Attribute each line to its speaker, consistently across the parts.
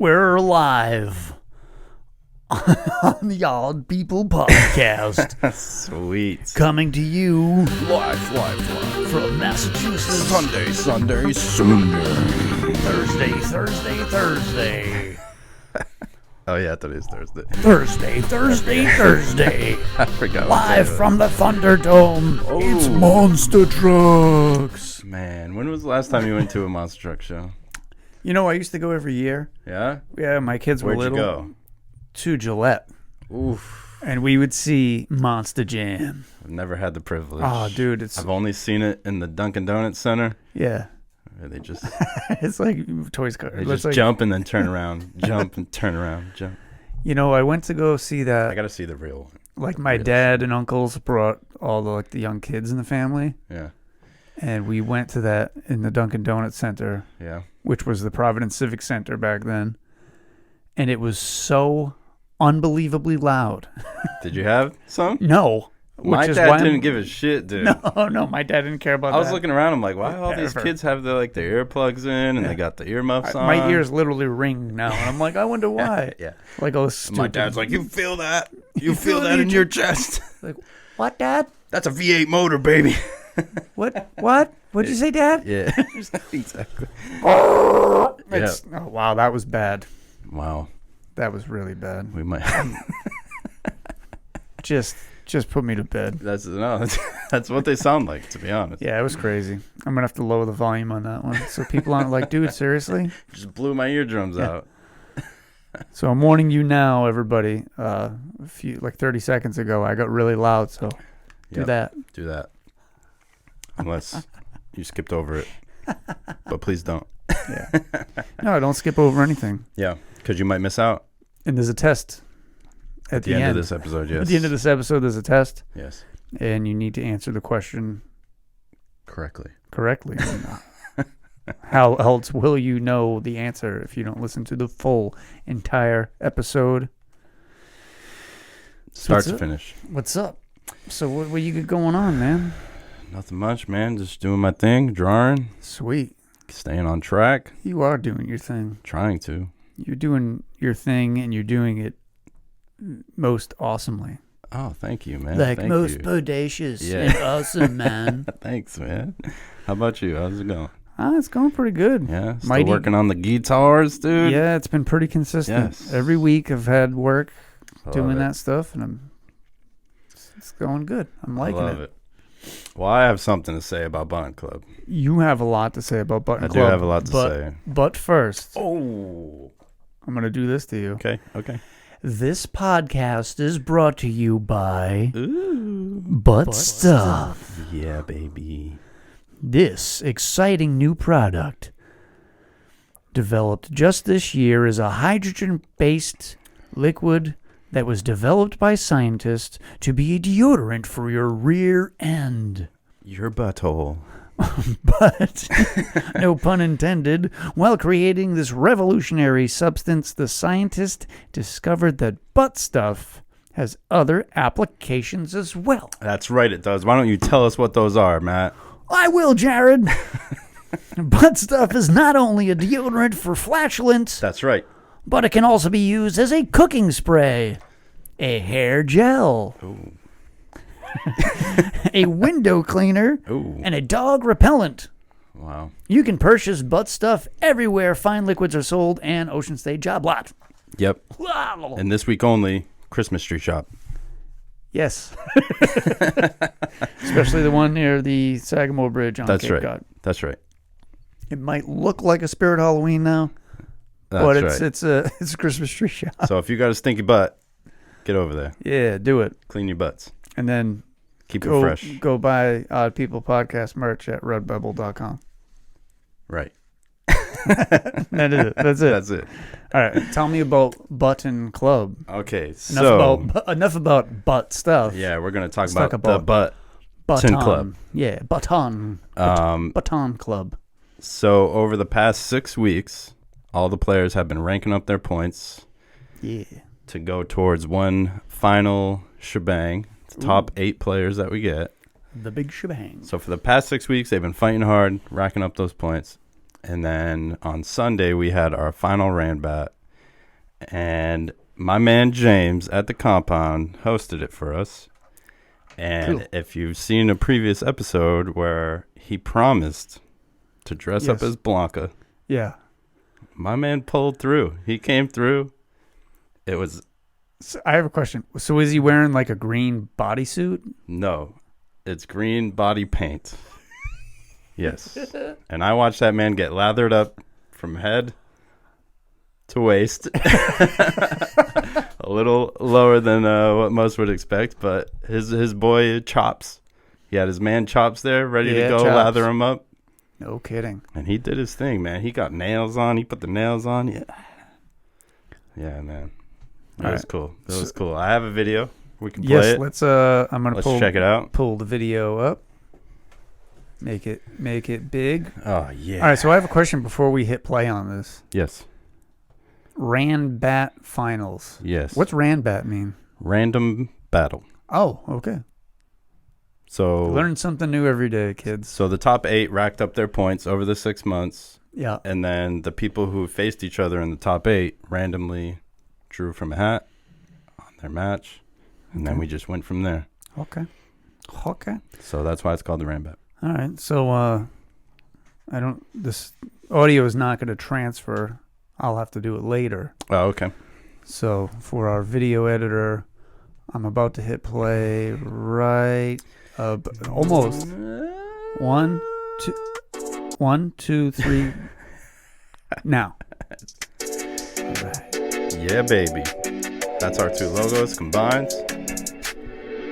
Speaker 1: We're live on the Odd People podcast.
Speaker 2: Sweet.
Speaker 1: Coming to you
Speaker 2: Live
Speaker 1: from Massachusetts.
Speaker 2: Sunday.
Speaker 1: Thursday.
Speaker 2: Oh, yeah, today's Thursday.
Speaker 1: Thursday.
Speaker 2: I forgot.
Speaker 1: Live from the Thunderdome.
Speaker 2: Oh.
Speaker 1: It's Monster Trucks.
Speaker 2: Man, when was the last time you went to a Monster Truck show?
Speaker 1: You know, I used to go every year.
Speaker 2: Yeah?
Speaker 1: Yeah, my kids were
Speaker 2: Where'd
Speaker 1: little.
Speaker 2: you
Speaker 1: To Gillette.
Speaker 2: go? Oof.
Speaker 1: And we would see Monster Jam.
Speaker 2: I've never had the privilege.
Speaker 1: Oh, dude, it's...
Speaker 2: I've only seen it in the Dunkin' Donuts Center.
Speaker 1: Yeah.
Speaker 2: Where they just
Speaker 1: It's like Toys Car.
Speaker 2: they just jump and then turn around. Jump and turn around. Jump.
Speaker 1: You know, I went to go see that.
Speaker 2: I got to see the real one.
Speaker 1: Like my dad and uncles brought all the young kids in the family,
Speaker 2: Yeah.
Speaker 1: and we went to that in the Dunkin' Donuts Center,
Speaker 2: Yeah.
Speaker 1: which was the Providence Civic Center back then, and it was so unbelievably loud.
Speaker 2: Did you have some?
Speaker 1: No,
Speaker 2: My dad didn't give a shit, dude.
Speaker 1: No, my dad didn't care about that.
Speaker 2: I was looking around. I'm like, why all these
Speaker 1: Whatever.
Speaker 2: kids have their earplugs in and they got the earmuffs on?
Speaker 1: My ears literally ring now, and I'm like, I wonder why.
Speaker 2: Yeah.
Speaker 1: Like, oh, stupid.
Speaker 2: My dad's like, you feel that? You feel that in your chest?
Speaker 1: Like, what, Dad?
Speaker 2: That's a V8 motor, baby.
Speaker 1: What? What'd you say, Dad?
Speaker 2: Yeah. Exactly.
Speaker 1: Oh, wow, that was bad.
Speaker 2: Wow.
Speaker 1: That was really bad.
Speaker 2: We might.
Speaker 1: Just put me to bed.
Speaker 2: That's what they sound like, to be honest.
Speaker 1: Yeah, it was crazy. I'm gonna have to lower the volume on that one so people aren't like, dude, seriously.
Speaker 2: Just blew my eardrums out.
Speaker 1: So I'm warning you now, everybody. A few 30 seconds ago, I got really loud. So do
Speaker 2: Yep.
Speaker 1: that.
Speaker 2: Do that. Unless you skipped over it, but please don't.
Speaker 1: Yeah. No, don't skip over anything.
Speaker 2: Yeah, because you might miss out
Speaker 1: And there's a test at the end
Speaker 2: of this episode. Yes.
Speaker 1: At the end of this episode, there's a test,
Speaker 2: Yes.
Speaker 1: and you need to answer the question
Speaker 2: Correctly.
Speaker 1: correctly. How else will you know the answer if you don't listen to the full entire episode?
Speaker 2: Start
Speaker 1: What's
Speaker 2: to
Speaker 1: up?
Speaker 2: finish.
Speaker 1: What's up? So what you got going on, man?
Speaker 2: Nothing much, man. Just doing my thing, drawing,
Speaker 1: Sweet.
Speaker 2: staying on track,
Speaker 1: You are doing your thing.
Speaker 2: trying to.
Speaker 1: You're doing your thing, and you're doing it most awesomely.
Speaker 2: Oh, thank you, man.
Speaker 1: Like
Speaker 2: Thank
Speaker 1: most
Speaker 2: you.
Speaker 1: bodacious
Speaker 2: Yeah.
Speaker 1: and awesome, man.
Speaker 2: Thanks, man. How about you? How's it going?
Speaker 1: It's going pretty good.
Speaker 2: Yeah, still
Speaker 1: Mighty-
Speaker 2: working on the guitars, dude.
Speaker 1: Yeah, it's been pretty consistent.
Speaker 2: Yes.
Speaker 1: Every week I've had work
Speaker 2: I
Speaker 1: doing
Speaker 2: love it.
Speaker 1: that stuff, and it's going good. I'm liking
Speaker 2: I love it. Well, I have something to say about Button Club.
Speaker 1: You have a lot to say about Button
Speaker 2: I
Speaker 1: Club.
Speaker 2: do have a lot to say.
Speaker 1: But first,
Speaker 2: Oh.
Speaker 1: I'm going to do this to you.
Speaker 2: Okay.
Speaker 1: This podcast is brought to you by
Speaker 2: Ooh.
Speaker 1: Butt Stuff.
Speaker 2: Yeah, baby.
Speaker 1: This exciting new product, developed just this year, is a hydrogen-based liquid that was developed by scientists to be a deodorant for your rear end.
Speaker 2: Your butthole.
Speaker 1: But, no pun intended, while creating this revolutionary substance, the scientist discovered that butt stuff has other applications as well.
Speaker 2: That's right, it does. Why don't you tell us what those are, Matt?
Speaker 1: I will, Jared. Butt stuff is not only a deodorant for flatulence,
Speaker 2: That's right.
Speaker 1: but it can also be used as a cooking spray, a hair gel,
Speaker 2: Ooh.
Speaker 1: a window cleaner,
Speaker 2: Ooh.
Speaker 1: and a dog repellent.
Speaker 2: Wow.
Speaker 1: You can purchase butt stuff everywhere fine liquids are sold and Ocean State Job Lot.
Speaker 2: Yep. And this week only, Christmas tree shop.
Speaker 1: Yes. Especially the one near the Sagamore Bridge on
Speaker 2: That's
Speaker 1: Cape
Speaker 2: right.
Speaker 1: Cod.
Speaker 2: That's right.
Speaker 1: It might look like a Spirit Halloween now,
Speaker 2: That's
Speaker 1: but
Speaker 2: right.
Speaker 1: it's a Christmas tree shop.
Speaker 2: So if you got a stinky butt, get over there.
Speaker 1: Yeah, do it.
Speaker 2: Clean your butts.
Speaker 1: And then
Speaker 2: Keep it fresh.
Speaker 1: Go buy Odd People Podcast merch at redbubble.com.
Speaker 2: Right.
Speaker 1: That is it. That's it.
Speaker 2: That's it.
Speaker 1: All right. Tell me about Button Club.
Speaker 2: Okay, so
Speaker 1: Enough about butt stuff.
Speaker 2: yeah, we're gonna talk
Speaker 1: Let's
Speaker 2: about,
Speaker 1: talk about
Speaker 2: the butt.
Speaker 1: Button
Speaker 2: Club.
Speaker 1: Yeah, Button. Button Club.
Speaker 2: So over the past 6 weeks, all the players have been ranking up their points
Speaker 1: Yeah.
Speaker 2: to go towards one final shebang. The top 8 players that we get.
Speaker 1: The big shebang.
Speaker 2: So for the past 6 weeks, they've been fighting hard, racking up those points. And then on Sunday, we had our final Randbat. and my man James at the compound hosted it for us. And
Speaker 1: Cool.
Speaker 2: if you've seen a previous episode where he promised to dress up
Speaker 1: Yes.
Speaker 2: as Blanca,
Speaker 1: Yeah.
Speaker 2: my man pulled through. He came through. It was
Speaker 1: So I have a question. So is he wearing like a green bodysuit?
Speaker 2: no, it's green body paint. Yes. And I watched that man get lathered up from head to waist. A little lower than what most would expect, but his boy Chops. He had his man Chops there ready to go
Speaker 1: Chops.
Speaker 2: lather him up.
Speaker 1: No kidding.
Speaker 2: And he did his thing, man. He got nails on. He put the nails on. Yeah. Yeah, man. That was cool. That was cool. I have a video. We can play it.
Speaker 1: Let's I'm gonna
Speaker 2: Let's check it out.
Speaker 1: pull the video up. Make it big.
Speaker 2: Oh, yeah.
Speaker 1: All right, so I have a question before we hit play on this.
Speaker 2: Yes.
Speaker 1: Ranbat finals.
Speaker 2: Yes.
Speaker 1: What's Ranbat mean?
Speaker 2: Random battle.
Speaker 1: Oh, okay.
Speaker 2: So
Speaker 1: Learn something new every day, kids.
Speaker 2: So the top 8 racked up their points over the 6 months,
Speaker 1: Yeah.
Speaker 2: and then the people who faced each other in the top 8 randomly drew from a hat on their match, and then we just went from there.
Speaker 1: Okay. Okay.
Speaker 2: So that's why it's called the Rambat.
Speaker 1: All right. So this audio is not going to transfer. I'll have to do it later.
Speaker 2: Oh, okay.
Speaker 1: So for our video editor, I'm about to hit play right almost 1 2 3 now. All right.
Speaker 2: Yeah, baby. That's our 2 logos combined.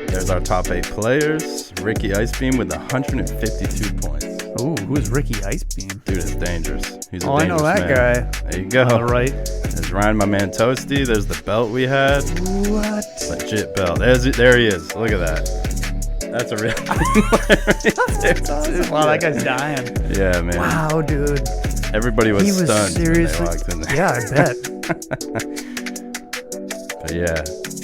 Speaker 2: There's our top 8 players. Ricky Icebeam with 152 points.
Speaker 1: Ooh, who's Ricky Icebeam?
Speaker 2: Dude is dangerous. He's a
Speaker 1: Oh, I know
Speaker 2: dangerous
Speaker 1: that
Speaker 2: man.
Speaker 1: guy.
Speaker 2: There you go.
Speaker 1: All right.
Speaker 2: There's Ryan, my man Toasty. There's the belt we had.
Speaker 1: What?
Speaker 2: Legit belt. There he is. Look at that. That's a real.
Speaker 1: Wow, that guy's dying.
Speaker 2: Yeah, man.
Speaker 1: Wow, dude.
Speaker 2: Everybody was
Speaker 1: He was
Speaker 2: stunned
Speaker 1: seriously.
Speaker 2: when they walked in there.
Speaker 1: Yeah, I bet.
Speaker 2: But yeah,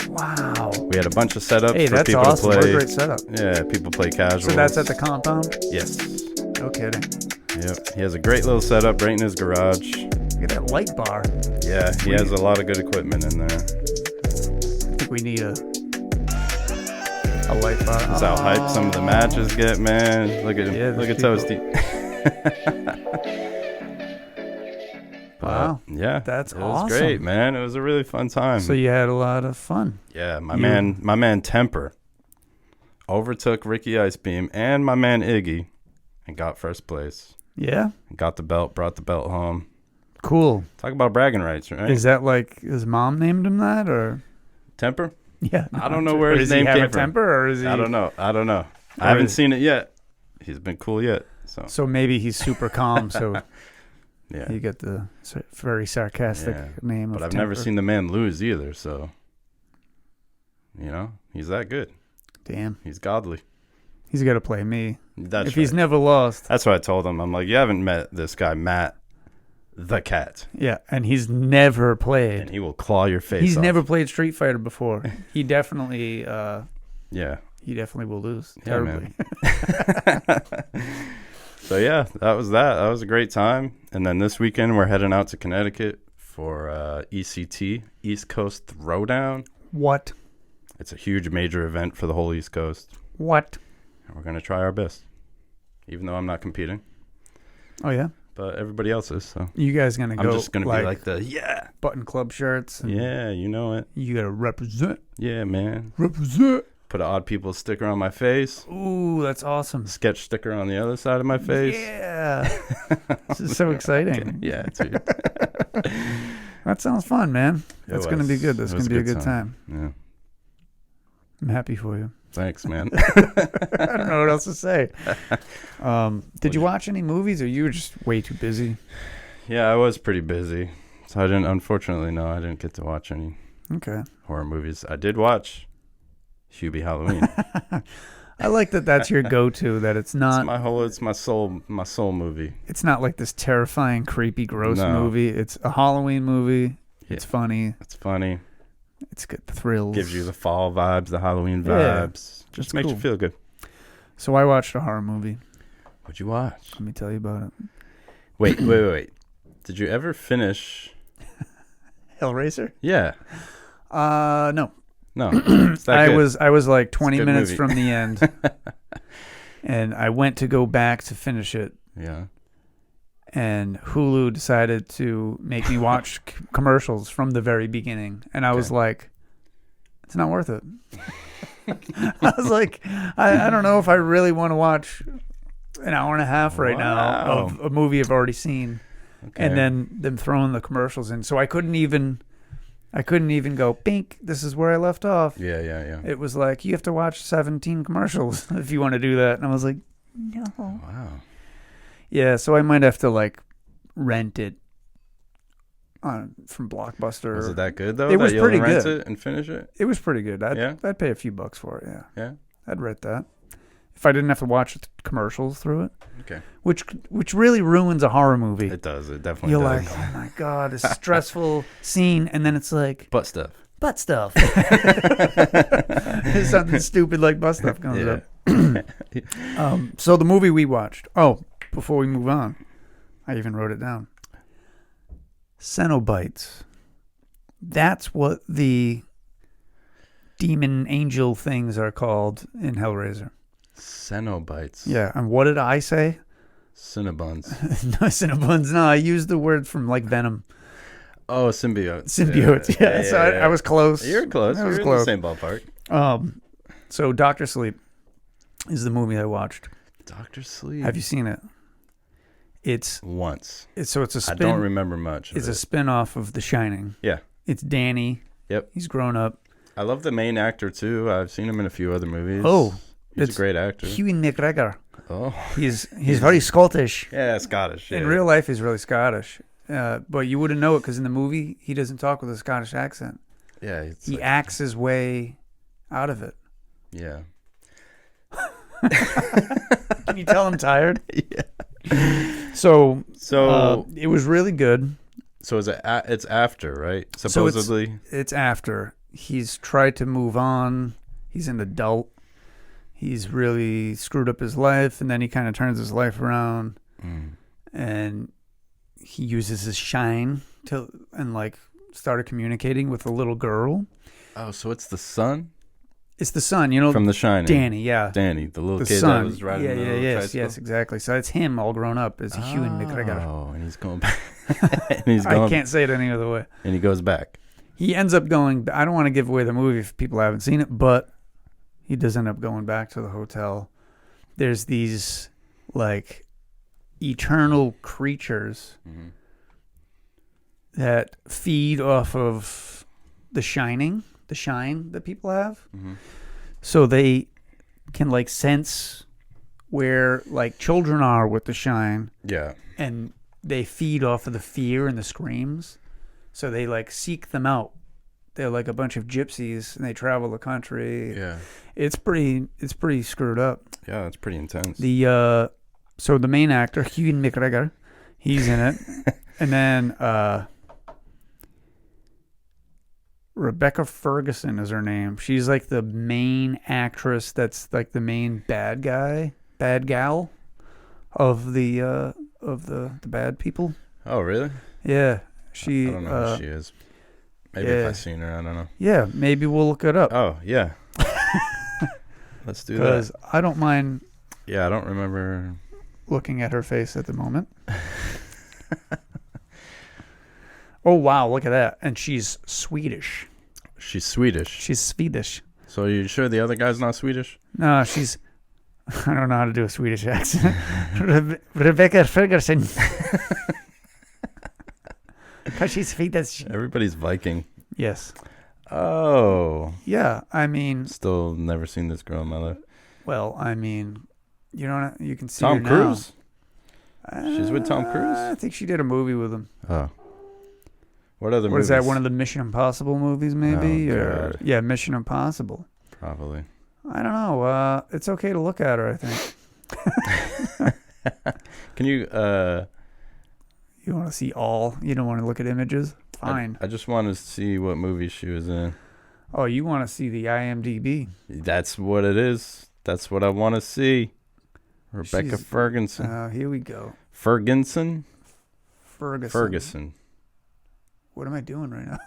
Speaker 1: Wow.
Speaker 2: we had a bunch of setups
Speaker 1: Hey,
Speaker 2: for
Speaker 1: that's
Speaker 2: people
Speaker 1: awesome.
Speaker 2: to
Speaker 1: What a
Speaker 2: play.
Speaker 1: great setup.
Speaker 2: Yeah, people play casual.
Speaker 1: So that's at the compound?
Speaker 2: Yes.
Speaker 1: No kidding.
Speaker 2: Yep. He has a great little setup right in his garage.
Speaker 1: Look at that light bar.
Speaker 2: Yeah, he has a lot of good equipment in there.
Speaker 1: I think we need a light bar.
Speaker 2: That's how hype some of the matches get, man. Look at him.
Speaker 1: Yeah,
Speaker 2: Look at
Speaker 1: there's
Speaker 2: Toasty.
Speaker 1: Wow.
Speaker 2: Yeah,
Speaker 1: That's
Speaker 2: it was
Speaker 1: awesome.
Speaker 2: great, man. It was a really fun time.
Speaker 1: So you had a lot of fun.
Speaker 2: Yeah, my man Temper overtook Ricky Icebeam and my man Iggy and got first place.
Speaker 1: Yeah?
Speaker 2: Got the belt, brought the belt home.
Speaker 1: Cool.
Speaker 2: Talk about bragging rights, right?
Speaker 1: Is that like his mom named him that, or?
Speaker 2: Temper?
Speaker 1: Yeah.
Speaker 2: I don't know where
Speaker 1: Or
Speaker 2: his
Speaker 1: does he
Speaker 2: name
Speaker 1: have
Speaker 2: came
Speaker 1: a
Speaker 2: from.
Speaker 1: temper, or is he?
Speaker 2: I don't know. I
Speaker 1: Or
Speaker 2: haven't
Speaker 1: is-
Speaker 2: seen it yet. He's been cool yet. So
Speaker 1: Maybe he's super calm, so
Speaker 2: yeah.
Speaker 1: you get the very sarcastic
Speaker 2: Yeah.
Speaker 1: name
Speaker 2: But
Speaker 1: of
Speaker 2: I've never
Speaker 1: Temper.
Speaker 2: seen the man lose either, so he's that good.
Speaker 1: Damn.
Speaker 2: He's godly.
Speaker 1: He's got to play me.
Speaker 2: That's
Speaker 1: If he's
Speaker 2: right.
Speaker 1: never lost.
Speaker 2: That's what I told him. I'm like, you haven't met this guy, Matt the Cat,
Speaker 1: Yeah, and he's never
Speaker 2: and
Speaker 1: played.
Speaker 2: he will claw your face
Speaker 1: He's
Speaker 2: off.
Speaker 1: never played Street Fighter before. He definitely
Speaker 2: Yeah.
Speaker 1: will lose
Speaker 2: Yeah,
Speaker 1: terribly.
Speaker 2: man. So yeah, that was that. That was a great time. And then this weekend we're heading out to Connecticut for ECT, East Coast Throwdown.
Speaker 1: What?
Speaker 2: It's a huge major event for the whole East Coast.
Speaker 1: What?
Speaker 2: And we're going to try our best, even though I'm not competing,
Speaker 1: Oh yeah.
Speaker 2: but everybody else is. So
Speaker 1: You guys gonna go?
Speaker 2: I'm just going to be like the, yeah,
Speaker 1: button club shirts. And
Speaker 2: yeah, you know it.
Speaker 1: You gotta represent.
Speaker 2: Yeah, man.
Speaker 1: Represent.
Speaker 2: Put an Odd People sticker on my face,
Speaker 1: Ooh, that's awesome.
Speaker 2: sketch sticker on the other side of my face.
Speaker 1: Yeah. This is so exciting.
Speaker 2: Yeah, dude.
Speaker 1: That sounds fun, man.
Speaker 2: It
Speaker 1: That's gonna be
Speaker 2: was.
Speaker 1: good. That's
Speaker 2: It was
Speaker 1: gonna be a good time.
Speaker 2: Yeah.
Speaker 1: I'm happy for you.
Speaker 2: Thanks, man.
Speaker 1: I don't know what else to say. Did you watch any movies, or you were just way too busy?
Speaker 2: Yeah, I was pretty busy. So I didn't get to watch any
Speaker 1: Okay.
Speaker 2: horror movies. I did watch Hubie Halloween.
Speaker 1: I like that. That's your go-to. That it's not.
Speaker 2: It's my soul movie.
Speaker 1: It's not like this terrifying, creepy, gross
Speaker 2: No.
Speaker 1: movie. It's a Halloween movie.
Speaker 2: Yeah.
Speaker 1: It's funny.
Speaker 2: It's funny.
Speaker 1: It's got thrills.
Speaker 2: Gives you the fall vibes, the Halloween
Speaker 1: Yeah.
Speaker 2: vibes.
Speaker 1: It's
Speaker 2: Just makes you
Speaker 1: cool.
Speaker 2: feel good.
Speaker 1: So I watched a horror movie.
Speaker 2: What'd you watch?
Speaker 1: Let me tell you about it.
Speaker 2: Wait. Did you ever finish
Speaker 1: Hellraiser?
Speaker 2: Yeah.
Speaker 1: No.
Speaker 2: No. It's that good.
Speaker 1: I was like 20
Speaker 2: good
Speaker 1: minutes
Speaker 2: movie.
Speaker 1: from the end, and I went to go back to finish it,
Speaker 2: Yeah.
Speaker 1: and Hulu decided to make me watch commercials from the very beginning, and I was like, it's not worth it. I was like, I don't know if I really want to watch an hour and a half right now of a movie I've already seen, and then them throwing the commercials in. So I couldn't even go, bink, this is where I left off.
Speaker 2: Yeah.
Speaker 1: It was like, you have to watch 17 commercials if you want to do that. And I was like, no.
Speaker 2: Wow.
Speaker 1: Yeah, so I might have to like rent it from Blockbuster.
Speaker 2: Was it that good though?
Speaker 1: It was
Speaker 2: that
Speaker 1: pretty
Speaker 2: rent
Speaker 1: good.
Speaker 2: It and finish it?
Speaker 1: It was pretty good. I'd pay a few bucks for it,
Speaker 2: Yeah?
Speaker 1: I'd rent that. If I didn't have to watch the commercials through it.
Speaker 2: Okay.
Speaker 1: Which really ruins a horror movie.
Speaker 2: It does. It definitely
Speaker 1: You're
Speaker 2: does.
Speaker 1: like, oh my God, this stressful scene. And then it's like,
Speaker 2: Butt stuff.
Speaker 1: butt stuff. Something stupid like butt stuff comes up. So the movie we watched. Oh, before we move on, I even wrote it down. Cenobites. That's what the demon angel things are called in Hellraiser.
Speaker 2: Cenobites.
Speaker 1: Yeah, and what did I say?
Speaker 2: Cinnabons.
Speaker 1: No, Cinnabons. No, I used the word from like Venom.
Speaker 2: Oh, symbiotes.
Speaker 1: Symbiotes. Yeah. So I was close.
Speaker 2: You're close.
Speaker 1: I was
Speaker 2: You're
Speaker 1: close.
Speaker 2: in the same ballpark.
Speaker 1: So Dr. Sleep is the movie I watched.
Speaker 2: Dr. Sleep.
Speaker 1: Have you seen it? It's
Speaker 2: Once.
Speaker 1: a spin.
Speaker 2: I don't remember much.
Speaker 1: It's a spin-off of The Shining.
Speaker 2: Yeah.
Speaker 1: It's Danny.
Speaker 2: Yep.
Speaker 1: He's grown up.
Speaker 2: I love the main actor too. I've seen him in a few other movies.
Speaker 1: Oh,
Speaker 2: he's a great actor.
Speaker 1: Ewan McGregor.
Speaker 2: Oh,
Speaker 1: He's very Scottish.
Speaker 2: yeah, Scottish. Yeah.
Speaker 1: In real life, he's really Scottish. But you wouldn't know it because in the movie, he doesn't talk with a Scottish accent.
Speaker 2: Yeah,
Speaker 1: He acts his way out of it.
Speaker 2: Yeah.
Speaker 1: Can you tell I'm tired?
Speaker 2: Yeah.
Speaker 1: So it was really good.
Speaker 2: So it's after, right? Supposedly.
Speaker 1: So it's after. He's tried to move on. He's an adult. He's really screwed up his life, and then he kind of turns his life around, and he uses his shine and started communicating with a little girl.
Speaker 2: Oh, so it's the son?
Speaker 1: It's the son,
Speaker 2: from The Shining.
Speaker 1: Danny, yeah.
Speaker 2: Danny, the little
Speaker 1: The
Speaker 2: kid
Speaker 1: son.
Speaker 2: that was riding the little tricycle.
Speaker 1: Yes, exactly. So it's him all grown up as Ewan McGregor.
Speaker 2: Oh, and he's going back.
Speaker 1: I can't say it any other way.
Speaker 2: And he goes back.
Speaker 1: He ends up going. I don't want to give away the movie if people haven't seen it, but he does end up going back to the hotel. There's these eternal creatures that feed off of the shine that people have. So they can sense where children are with the shine.
Speaker 2: Yeah.
Speaker 1: And they feed off of the fear and the screams. So they seek them out. They're like a bunch of gypsies, and they travel the country.
Speaker 2: Yeah.
Speaker 1: It's pretty screwed up.
Speaker 2: Yeah, it's pretty intense.
Speaker 1: So the main actor, Ewan McGregor, he's in it. And then Rebecca Ferguson is her name. She's the main actress that's the main bad gal of the bad people.
Speaker 2: Oh, really?
Speaker 1: Yeah.
Speaker 2: I don't know who she is. Maybe if I've seen her, I don't know.
Speaker 1: Yeah, maybe we'll look it up.
Speaker 2: Oh, yeah. Let's do that.
Speaker 1: Because I don't mind.
Speaker 2: Yeah, I don't remember
Speaker 1: looking at her face at the moment. Oh, wow, look at that. And she's Swedish.
Speaker 2: She's Swedish.
Speaker 1: She's Swedish.
Speaker 2: So are you sure the other guy's not Swedish?
Speaker 1: No, she's... I don't know how to do a Swedish accent. Rebecca Ferguson. Because she's Swedish.
Speaker 2: Everybody's Viking.
Speaker 1: Yes.
Speaker 2: Oh.
Speaker 1: Yeah, I mean...
Speaker 2: Still never seen this girl in my life.
Speaker 1: Well, I mean, you can see
Speaker 2: Tom
Speaker 1: her
Speaker 2: Cruise?
Speaker 1: Now.
Speaker 2: She's with Tom Cruise?
Speaker 1: I think she did a movie with him.
Speaker 2: Oh. What other movies?
Speaker 1: What is that, one of the Mission Impossible movies, maybe?
Speaker 2: Oh, God.
Speaker 1: Yeah, Mission Impossible.
Speaker 2: Probably.
Speaker 1: I don't know. It's okay to look at her, I think.
Speaker 2: Can you...
Speaker 1: You want to see all? You don't want to look at images? Fine.
Speaker 2: I just want to see what movie she was in.
Speaker 1: Oh, you want to see the IMDb?
Speaker 2: That's what it is. That's what I want to see. Rebecca Ferguson.
Speaker 1: Here we go.
Speaker 2: Ferguson?
Speaker 1: Ferguson.
Speaker 2: Ferguson.
Speaker 1: What am I doing right now?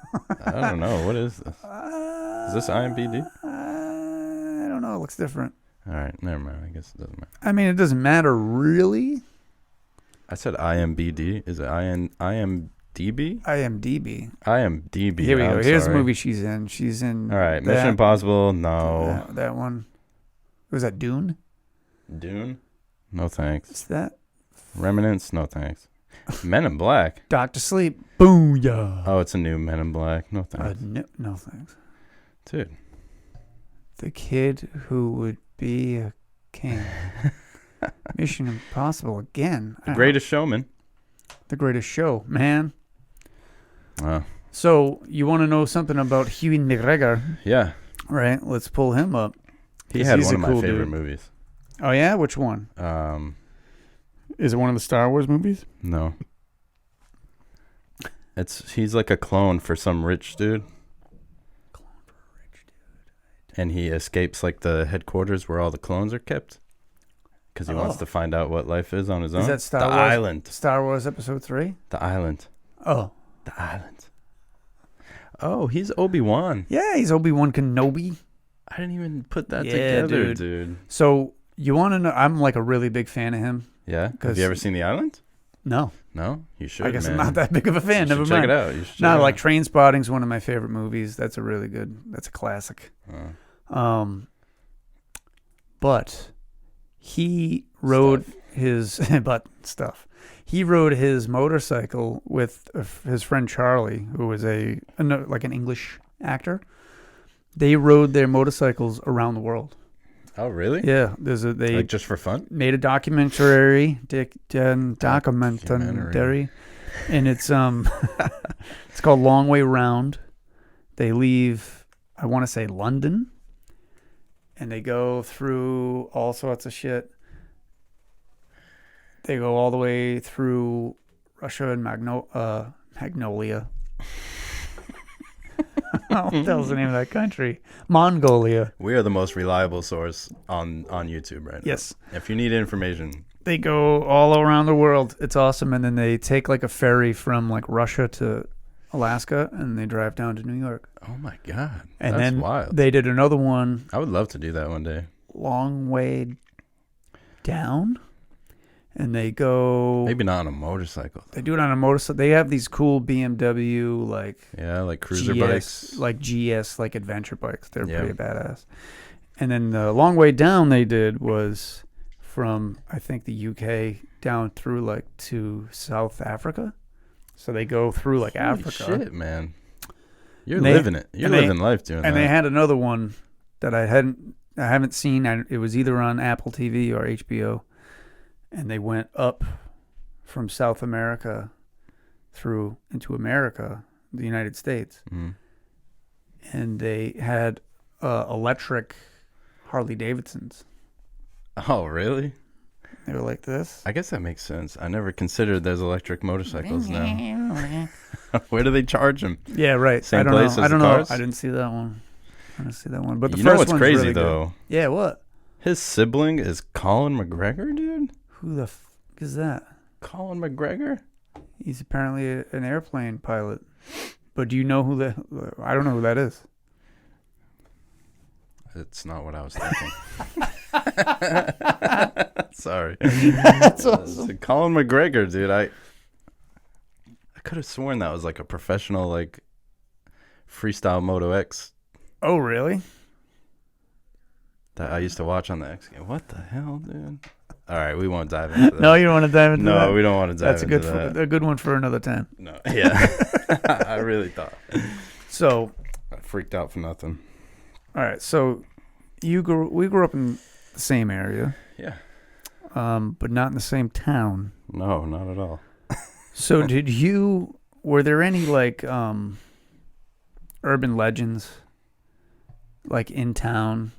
Speaker 2: I don't know. What is this? Is this IMDb?
Speaker 1: I don't know. It looks different.
Speaker 2: All right, never mind. I guess it doesn't matter.
Speaker 1: I mean, it doesn't matter really.
Speaker 2: I said IMBD. Is it IMDb?
Speaker 1: IMDb.
Speaker 2: IMDb.
Speaker 1: Here we go.
Speaker 2: I'm
Speaker 1: Here's the
Speaker 2: sorry.
Speaker 1: movie she's in. She's in.
Speaker 2: All right, Mission Impossible. No.
Speaker 1: That one. Was that Dune?
Speaker 2: Dune. No thanks.
Speaker 1: Is that
Speaker 2: Remnants. No thanks. Men in Black.
Speaker 1: Doctor Sleep? Booyah.
Speaker 2: Oh, it's a new Men in Black. No thanks.
Speaker 1: No thanks.
Speaker 2: Dude.
Speaker 1: The kid who would be a king. Mission Impossible again.
Speaker 2: The Greatest Showman.
Speaker 1: The Greatest Show, man.
Speaker 2: Oh.
Speaker 1: So you want to know something about Huey McGregor?
Speaker 2: Yeah.
Speaker 1: Right. Let's pull him up.
Speaker 2: He had
Speaker 1: he's
Speaker 2: one
Speaker 1: a
Speaker 2: of my
Speaker 1: cool
Speaker 2: favorite
Speaker 1: dude.
Speaker 2: movies.
Speaker 1: Oh yeah, which one? Is it one of the Star Wars movies?
Speaker 2: No. He's like a clone for some rich dude. And he escapes like the headquarters where all the clones are kept. Because he wants to find out what life is on his own.
Speaker 1: Is that Star Wars?
Speaker 2: Island.
Speaker 1: Star Wars Episode 3?
Speaker 2: The Island.
Speaker 1: Oh.
Speaker 2: The Island. Oh, he's Obi-Wan.
Speaker 1: Yeah, he's Obi-Wan Kenobi.
Speaker 2: I didn't even put that together, dude.
Speaker 1: So you want to know? I'm like a really big fan of him.
Speaker 2: Yeah? Have you ever seen The Island?
Speaker 1: No.
Speaker 2: No? You should,
Speaker 1: I guess
Speaker 2: man.
Speaker 1: I'm not that big of a fan.
Speaker 2: You
Speaker 1: Never
Speaker 2: should check
Speaker 1: mind.
Speaker 2: it out. You should check
Speaker 1: No,
Speaker 2: it
Speaker 1: like
Speaker 2: out.
Speaker 1: Trainspotting's one of my favorite movies. That's a really good. That's a classic. But he rode his He rode his motorcycle with his friend Charlie, who was like an English actor. They rode their motorcycles around the world.
Speaker 2: Oh, really?
Speaker 1: Yeah, they
Speaker 2: Like just for fun?
Speaker 1: made a documentary, and it's it's called Long Way Round. They leave, I want to say London, and they go through all sorts of shit. They go all the way through Russia and Magnolia. What the hell's the name of that country? Mongolia.
Speaker 2: We are the most reliable source on YouTube right now.
Speaker 1: Yes.
Speaker 2: If you need information.
Speaker 1: They go all around the world. It's awesome. And then they take like a ferry from like Russia to Alaska, and they drive down to New York.
Speaker 2: Oh my God.
Speaker 1: And
Speaker 2: that's
Speaker 1: then
Speaker 2: wild.
Speaker 1: They did another one.
Speaker 2: I would love to do that one day.
Speaker 1: Long way down. And they go.
Speaker 2: Maybe not on a motorcycle.
Speaker 1: They do it on a motorcycle. They have these cool BMW
Speaker 2: like cruiser
Speaker 1: GS,
Speaker 2: bikes,
Speaker 1: like GS like adventure bikes. They're
Speaker 2: Yeah.
Speaker 1: pretty badass. And then the long way down they did was from I think the UK down through like to South Africa. So they go through like
Speaker 2: Holy
Speaker 1: Africa.
Speaker 2: shit, man! You're living it. You're living life doing that.
Speaker 1: And they had another one that I haven't seen. It was either on Apple TV or HBO. And they went up from South America through into America, the United States.
Speaker 2: Mhm.
Speaker 1: And they had electric Harley Davidsons.
Speaker 2: Oh, really?
Speaker 1: They were like this.
Speaker 2: I guess that makes sense. I never considered there's electric motorcycles now. Where do they charge them?
Speaker 1: Yeah, right.
Speaker 2: Same
Speaker 1: I don't
Speaker 2: place
Speaker 1: know.
Speaker 2: as
Speaker 1: I don't
Speaker 2: the
Speaker 1: know.
Speaker 2: cars?
Speaker 1: I didn't see that one. But the
Speaker 2: You
Speaker 1: first
Speaker 2: know what's
Speaker 1: one's
Speaker 2: crazy
Speaker 1: really good.
Speaker 2: though?
Speaker 1: Yeah, what?
Speaker 2: His sibling is Colin McGregor, dude.
Speaker 1: Who the f is that?
Speaker 2: Colin McGregor?
Speaker 1: He's apparently an airplane pilot. But do you know who that? I don't know who that is.
Speaker 2: It's not what I was thinking. Sorry.
Speaker 1: That's awesome.
Speaker 2: Colin McGregor, dude. I could have sworn that was like a professional like freestyle Moto X
Speaker 1: Oh, really?
Speaker 2: that I used to watch on the X game. What the hell, dude? All right, we won't dive into that.
Speaker 1: No, you don't want to dive into that?
Speaker 2: No, we don't want to dive
Speaker 1: That's
Speaker 2: into that.
Speaker 1: a good one for another time.
Speaker 2: No, yeah. I really thought.
Speaker 1: So,
Speaker 2: I freaked out for nothing.
Speaker 1: all right. So, we grew up in the same area,
Speaker 2: Yeah.
Speaker 1: but not in the same town.
Speaker 2: No, not at all.
Speaker 1: So, were there any like urban legends like in town?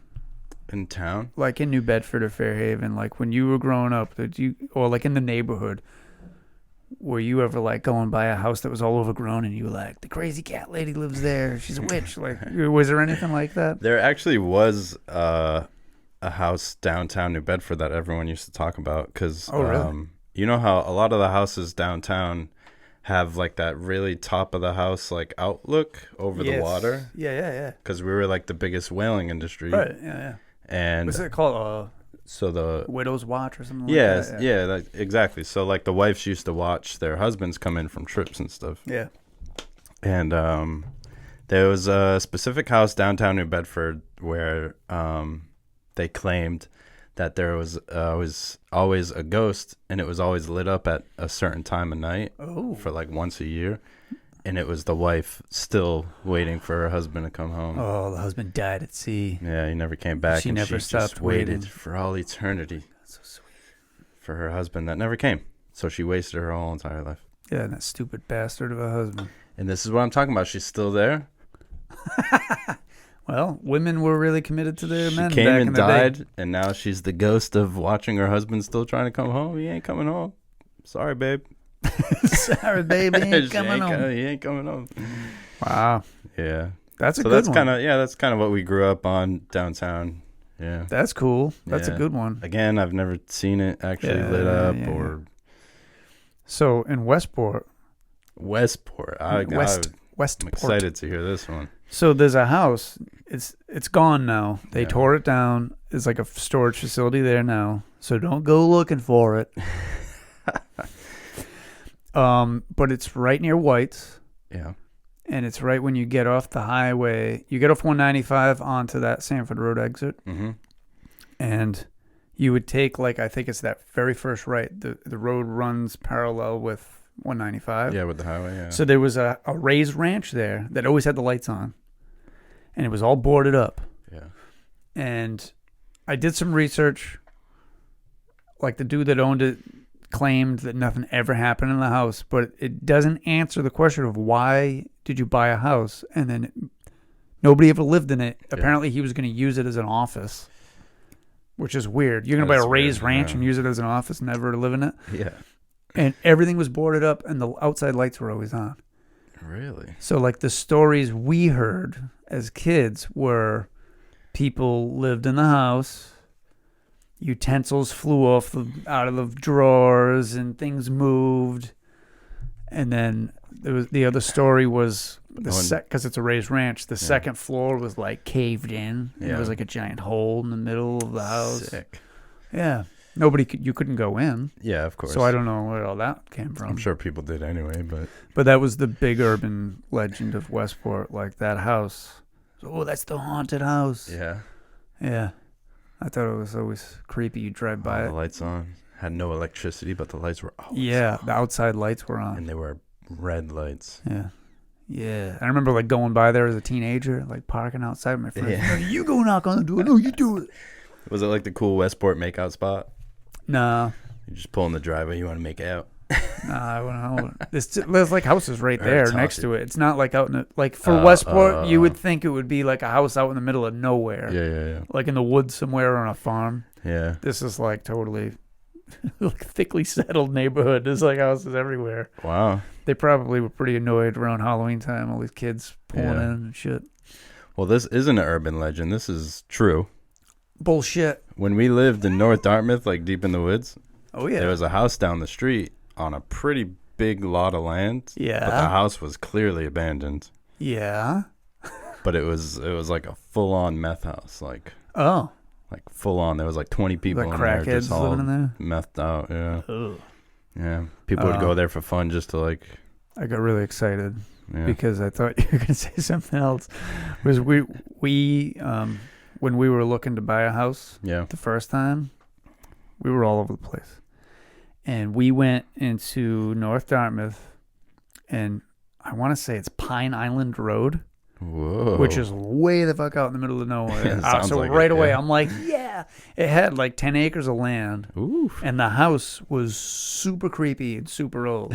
Speaker 2: In town?
Speaker 1: Like in New Bedford or Fairhaven, like when you were growing up, or like in the neighborhood, were you ever like going by a house that was all overgrown and you were like, the crazy cat lady lives there, she's a witch? Like, was there anything like that?
Speaker 2: There actually was a house downtown New Bedford that everyone used to talk about because,
Speaker 1: Oh, really?
Speaker 2: you know how a lot of the houses downtown, have like that really top of the house like outlook over the water.
Speaker 1: Yeah.
Speaker 2: Because we were like the biggest whaling industry.
Speaker 1: Right. Yeah.
Speaker 2: And
Speaker 1: what's it called?
Speaker 2: So the
Speaker 1: Widow's Watch or something like that?
Speaker 2: Yeah, exactly. So like the wives used to watch their husbands come in from trips and stuff.
Speaker 1: Yeah.
Speaker 2: And there was a specific house downtown New Bedford where they claimed that there was always a ghost, and it was always lit up at a certain time of night for like once a year. And it was the wife still waiting for her husband to come home.
Speaker 1: Oh, the husband died at sea.
Speaker 2: Yeah, he never came back.
Speaker 1: She
Speaker 2: and
Speaker 1: never
Speaker 2: she
Speaker 1: stopped
Speaker 2: just waited
Speaker 1: waiting.
Speaker 2: for all eternity.
Speaker 1: That's so sweet.
Speaker 2: For her husband that never came. So she wasted her whole entire life.
Speaker 1: Yeah, that stupid bastard of a husband.
Speaker 2: And this is what I'm talking about. She's still there.
Speaker 1: Well, women were really committed to their men.
Speaker 2: She came
Speaker 1: back
Speaker 2: and
Speaker 1: in the
Speaker 2: died,
Speaker 1: day.
Speaker 2: and now she's the ghost of watching her husband still trying to come home. He ain't coming home. Sorry, babe.
Speaker 1: Sorry, baby, ain't coming home.
Speaker 2: He ain't coming home.
Speaker 1: Wow.
Speaker 2: Yeah.
Speaker 1: That's a
Speaker 2: So
Speaker 1: good
Speaker 2: that's
Speaker 1: one.
Speaker 2: that's kind of what we grew up on downtown. Yeah.
Speaker 1: That's cool. That's a good one.
Speaker 2: Again, I've never seen it actually lit up or.
Speaker 1: So in Westport.
Speaker 2: I'm excited to hear this one.
Speaker 1: So there's a house. It's gone now. They tore it down. It's like a storage facility there now. So don't go looking for it. But it's right near White's.
Speaker 2: Yeah.
Speaker 1: And it's right when you get off the highway. You get off 195 onto that Sanford Road exit.
Speaker 2: Mm-hmm.
Speaker 1: And you would take, like, I think it's that very first right. The road runs parallel with 195.
Speaker 2: Yeah, with the highway, yeah.
Speaker 1: So there was a raised ranch there that always had the lights on. And it was all boarded up.
Speaker 2: Yeah.
Speaker 1: And I did some research. Like, the dude that owned it claimed that nothing ever happened in the house, but it doesn't answer the question of why did you buy a house and then nobody ever lived in it. Yeah. Apparently he was going to use it as an office, which is weird. You're going to buy a raised ranch and use it as an office, never live in it.
Speaker 2: Yeah.
Speaker 1: And everything was boarded up and the outside lights were always on.
Speaker 2: Really?
Speaker 1: So like the stories we heard as kids were people lived in the house, utensils flew out of the drawers and things moved. And then there was the other story was because it's a raised ranch. The second floor was like caved in. Yeah. It was like a giant hole in the middle of the house.
Speaker 2: Sick.
Speaker 1: Yeah, you couldn't go in.
Speaker 2: Yeah, of course.
Speaker 1: So I don't know where all that came from.
Speaker 2: I'm sure people did anyway,
Speaker 1: but that was the big urban legend of Westport. Like that house. Oh, that's the haunted house.
Speaker 2: Yeah.
Speaker 1: Yeah. I thought it was always creepy. You drive by it.
Speaker 2: The lights on. Had no electricity, but the lights were always on.
Speaker 1: The outside lights were on.
Speaker 2: And they were red lights.
Speaker 1: Yeah. Yeah. I remember like going by there as a teenager, like parking outside with my friends. Yeah. No, you go knock on the door. No, you do it.
Speaker 2: Was it like the cool Westport makeout spot?
Speaker 1: No.
Speaker 2: You just pull in the driveway, you want to make out?
Speaker 1: I don't know. There's like houses right there next to it. It's not like out in the, like for Westport, you would think it would be like a house out in the middle of nowhere.
Speaker 2: Yeah.
Speaker 1: Like in the woods somewhere on a farm.
Speaker 2: Yeah.
Speaker 1: This is like totally like thickly settled neighborhood. There's like houses everywhere.
Speaker 2: Wow.
Speaker 1: They probably were pretty annoyed around Halloween time, all these kids pulling in and shit.
Speaker 2: Well, this isn't an urban legend. This is true.
Speaker 1: Bullshit.
Speaker 2: When we lived in North Dartmouth, like deep in the woods, there was a house down the street on a pretty big lot of land.
Speaker 1: Yeah.
Speaker 2: But the house was clearly abandoned.
Speaker 1: Yeah.
Speaker 2: But it was like a full-on meth house. Like full-on. There was like 20 people
Speaker 1: like
Speaker 2: in there. Just all
Speaker 1: living in there?
Speaker 2: methed out, yeah.
Speaker 1: Ugh.
Speaker 2: Yeah. People would go there for fun just to like...
Speaker 1: I got really excited because I thought you were going to say something else. Was we when we were looking to buy a house the first time, we were all over the place. And we went into North Dartmouth, and I want to say it's Pine Island Road.
Speaker 2: Whoa.
Speaker 1: Which is way the fuck out in the middle of nowhere. So
Speaker 2: like
Speaker 1: right away, I'm like, yeah. It had like 10 acres of land.
Speaker 2: Oof.
Speaker 1: And the house was super creepy and super old.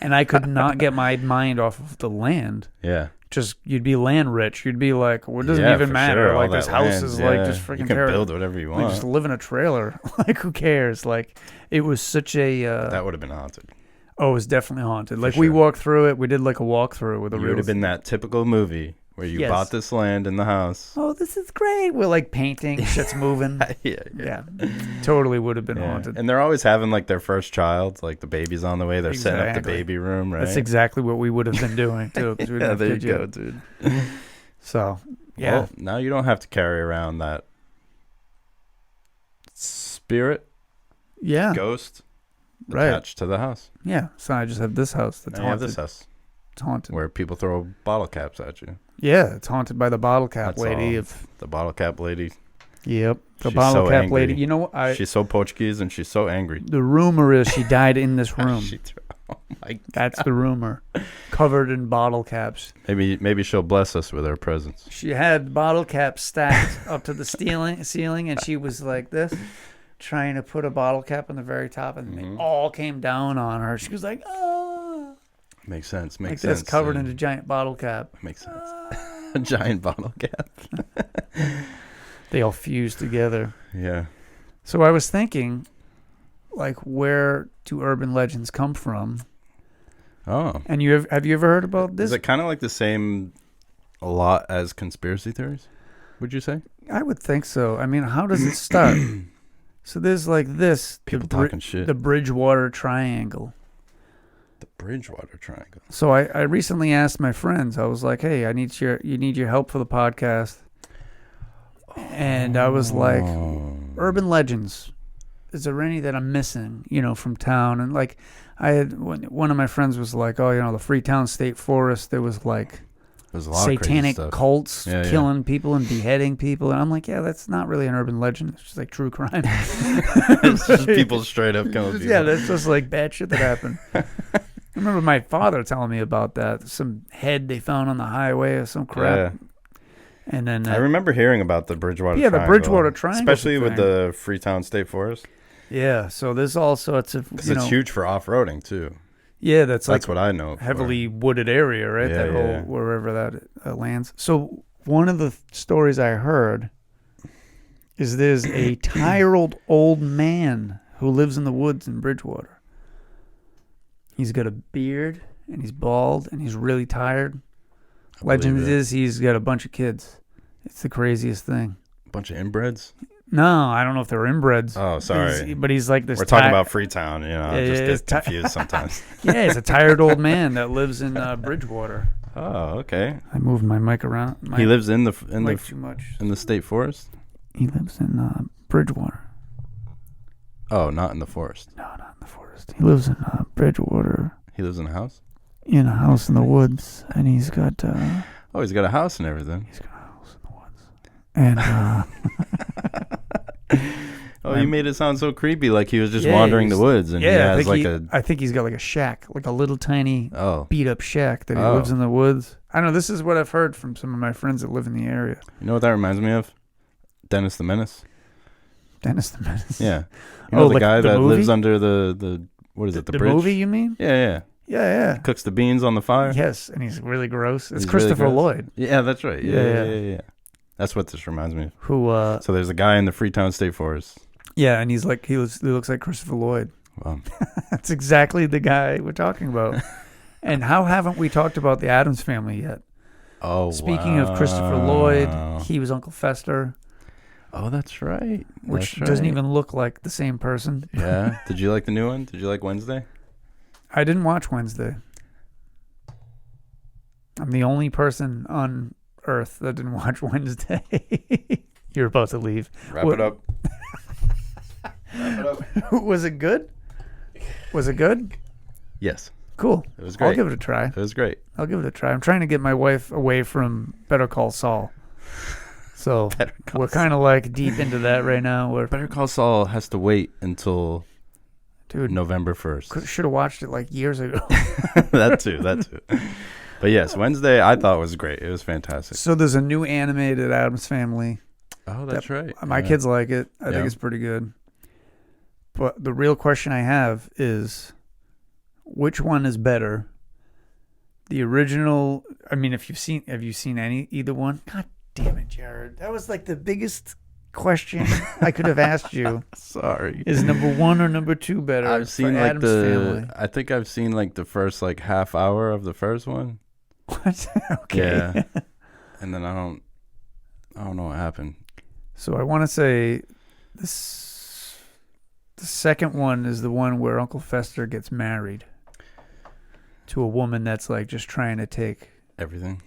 Speaker 1: And I could not get my mind off of the land.
Speaker 2: Yeah.
Speaker 1: Just, you'd be land rich. You'd be like, well, it doesn't even matter.
Speaker 2: Sure.
Speaker 1: Like, this house
Speaker 2: land,
Speaker 1: is like just freaking terrible.
Speaker 2: You can build whatever you want.
Speaker 1: Like, just live in a trailer. Like, who cares? Like, it was such a...
Speaker 2: that would have been haunted.
Speaker 1: Oh, it was definitely haunted. Like, we walked through it. We did like a walkthrough with a
Speaker 2: You would have been that typical movie where you
Speaker 1: Yes.
Speaker 2: bought this land in the house.
Speaker 1: Oh, this is great. We're like painting. Shit's moving.
Speaker 2: Yeah.
Speaker 1: Totally would have been
Speaker 2: Yeah.
Speaker 1: haunted.
Speaker 2: And they're always having like their first child, like the baby's on the way. They're setting up the
Speaker 1: Exactly.
Speaker 2: baby room, right?
Speaker 1: That's exactly what we would have been doing too. 'Cause we didn't
Speaker 2: Yeah,
Speaker 1: have
Speaker 2: there you
Speaker 1: kids
Speaker 2: go,
Speaker 1: yet.
Speaker 2: dude.
Speaker 1: So yeah,
Speaker 2: Well, now you don't have to carry around that spirit,
Speaker 1: yeah,
Speaker 2: ghost
Speaker 1: right.
Speaker 2: attached to the house.
Speaker 1: Yeah. So I just have this house that's
Speaker 2: Now you have
Speaker 1: haunted.
Speaker 2: this house
Speaker 1: It's haunted.
Speaker 2: where people throw bottle caps at you.
Speaker 1: Yeah, it's haunted by the bottle cap
Speaker 2: That's
Speaker 1: lady.
Speaker 2: all.
Speaker 1: Of
Speaker 2: The bottle cap lady.
Speaker 1: yep, the
Speaker 2: She's
Speaker 1: bottle
Speaker 2: so
Speaker 1: cap
Speaker 2: angry.
Speaker 1: lady. You know what?
Speaker 2: She's so Portuguese and she's so angry.
Speaker 1: The rumor is she died in this room.
Speaker 2: Oh my
Speaker 1: That's the rumor. Covered in bottle caps.
Speaker 2: Maybe she'll bless us with her presence.
Speaker 1: She had bottle caps stacked up to the ceiling, and she was like this, trying to put a bottle cap on the very top, and they all came down on her. She was like, "Ah!"
Speaker 2: Makes sense.
Speaker 1: Like
Speaker 2: Makes sense.
Speaker 1: this, covered in a giant bottle cap.
Speaker 2: Makes sense. A giant bottle cap.
Speaker 1: They all fused together.
Speaker 2: Yeah.
Speaker 1: So I was thinking, like, where do urban legends come from?
Speaker 2: Oh.
Speaker 1: And have you ever heard about this?
Speaker 2: Is it kind of like the same a lot as conspiracy theories? Would you say?
Speaker 1: I would think so. I mean, how does it start? So there's like this,
Speaker 2: People talking shit.
Speaker 1: the Bridgewater Triangle.
Speaker 2: The Bridgewater Triangle.
Speaker 1: So I recently asked my friends. I was like, "Hey, you need your help for the podcast." And I was like, "Urban legends. Is there any that I'm missing? You know, from town?" And like, I had one of my friends was like, "Oh, you know, the Freetown State Forest. There was like
Speaker 2: There's a lot of crazy
Speaker 1: satanic
Speaker 2: stuff.
Speaker 1: cults
Speaker 2: Yeah, yeah.
Speaker 1: killing people and beheading people." And I'm like, "Yeah, that's not really an urban legend. It's just like true crime."
Speaker 2: It's just people straight up killing people.
Speaker 1: Yeah, that's just like bad shit that happened. I remember my father telling me about that. Some head they found on the highway or some crap.
Speaker 2: Yeah.
Speaker 1: And then
Speaker 2: I remember hearing about the Bridgewater
Speaker 1: Yeah,
Speaker 2: Triangle.
Speaker 1: the Bridgewater Triangle.
Speaker 2: Especially with the Freetown State Forest.
Speaker 1: Yeah, so there's all sorts of,
Speaker 2: Because it's huge for off-roading, too.
Speaker 1: Yeah, that's like
Speaker 2: what I know. it for.
Speaker 1: heavily wooded area, right?
Speaker 2: Yeah,
Speaker 1: That whole,
Speaker 2: yeah.
Speaker 1: wherever that lands. So one of the stories I heard is there's a tired old man who lives in the woods in Bridgewater. He's got a beard, and he's bald, and he's really tired. Legend
Speaker 2: it.
Speaker 1: is he's got a bunch of kids. It's the craziest thing.
Speaker 2: A bunch of inbreds?
Speaker 1: No, I don't know if they're inbreds.
Speaker 2: Oh, sorry.
Speaker 1: But he's like this.
Speaker 2: We're talking about Freetown, you know. I
Speaker 1: Yeah,
Speaker 2: just
Speaker 1: yeah,
Speaker 2: get
Speaker 1: it's
Speaker 2: confused sometimes.
Speaker 1: Yeah, he's a tired old man that lives in Bridgewater.
Speaker 2: Oh, okay.
Speaker 1: I moved my mic around.
Speaker 2: He lives in the
Speaker 1: too much.
Speaker 2: in the state forest?
Speaker 1: He lives in Bridgewater.
Speaker 2: Oh, not in the forest.
Speaker 1: No, not in the forest. He lives in Bridgewater,
Speaker 2: He lives in a house?
Speaker 1: in a house in the woods, and he's got
Speaker 2: Oh, he's got a house and everything.
Speaker 1: a house in the woods. And
Speaker 2: Oh, you made it sound so creepy, like he was just
Speaker 1: Yeah,
Speaker 2: wandering the
Speaker 1: he's-
Speaker 2: woods and he
Speaker 1: yeah,
Speaker 2: has
Speaker 1: I think he's got like a shack, like a little tiny
Speaker 2: Oh,
Speaker 1: beat up shack that he
Speaker 2: Oh.
Speaker 1: lives in the woods. I don't know. This is what I've heard from some of my friends that live in the area.
Speaker 2: you know what that reminds me of? Dennis the Menace.
Speaker 1: Dennis the Menace.
Speaker 2: Yeah. You know
Speaker 1: Oh,
Speaker 2: the
Speaker 1: like
Speaker 2: guy
Speaker 1: the
Speaker 2: that
Speaker 1: movie?
Speaker 2: lives under the what is it, the bridge?
Speaker 1: movie, you mean?
Speaker 2: Yeah, yeah.
Speaker 1: Yeah,
Speaker 2: Cooks the beans on the fire.
Speaker 1: Yes, and he's really gross. It's
Speaker 2: He's really
Speaker 1: Christopher
Speaker 2: gross.
Speaker 1: Lloyd,
Speaker 2: Yeah, that's right.
Speaker 1: Yeah.
Speaker 2: Yeah. That's what this reminds me of.
Speaker 1: who,
Speaker 2: So there's a guy in the Freetown State Forest.
Speaker 1: yeah, and he's like, he looks like Christopher Lloyd.
Speaker 2: Wow.
Speaker 1: That's exactly the guy we're talking about. And how haven't we talked about the Addams Family yet?
Speaker 2: Oh,
Speaker 1: Speaking of Christopher Lloyd, he was Uncle Fester,
Speaker 2: Oh, that's right.
Speaker 1: which
Speaker 2: That's
Speaker 1: doesn't
Speaker 2: right.
Speaker 1: even look like the same person.
Speaker 2: Yeah. Did you like the new one? Did you like Wednesday?
Speaker 1: I didn't watch Wednesday. I'm the only person on Earth that didn't watch Wednesday. You're about to leave.
Speaker 2: Wrap
Speaker 1: What-
Speaker 2: it up. Wrap it up.
Speaker 1: Was it good? Was it good?
Speaker 2: Yes.
Speaker 1: Cool.
Speaker 2: It was
Speaker 1: I'll
Speaker 2: great.
Speaker 1: give it a try.
Speaker 2: It was great.
Speaker 1: I'll give it a try. I'm trying to get my wife away from Better Call Saul. So we're kind of like deep into that right now. We're,
Speaker 2: Better Call Saul has to wait until
Speaker 1: dude,
Speaker 2: November 1st.
Speaker 1: should have watched it like years ago.
Speaker 2: That too. But yes, Wednesday I thought was great. It was fantastic.
Speaker 1: So there's a new animated Addams Family.
Speaker 2: Oh, that's right.
Speaker 1: My
Speaker 2: Yeah.
Speaker 1: kids like it. I
Speaker 2: Yeah.
Speaker 1: think it's pretty good. But the real question I have is, which one is better? The original. I mean, have you seen either one? God damn it, Jared! That was like the biggest question I could have asked you.
Speaker 2: Sorry.
Speaker 1: Is number one or number two better?
Speaker 2: I've seen
Speaker 1: for
Speaker 2: like
Speaker 1: Addams Family?
Speaker 2: I think I've seen like the first like half hour of the first one.
Speaker 1: What? Okay.
Speaker 2: Yeah. and then I don't know what happened.
Speaker 1: So I want to say the second one is the one where Uncle Fester gets married to a woman that's like just trying to
Speaker 2: Everything.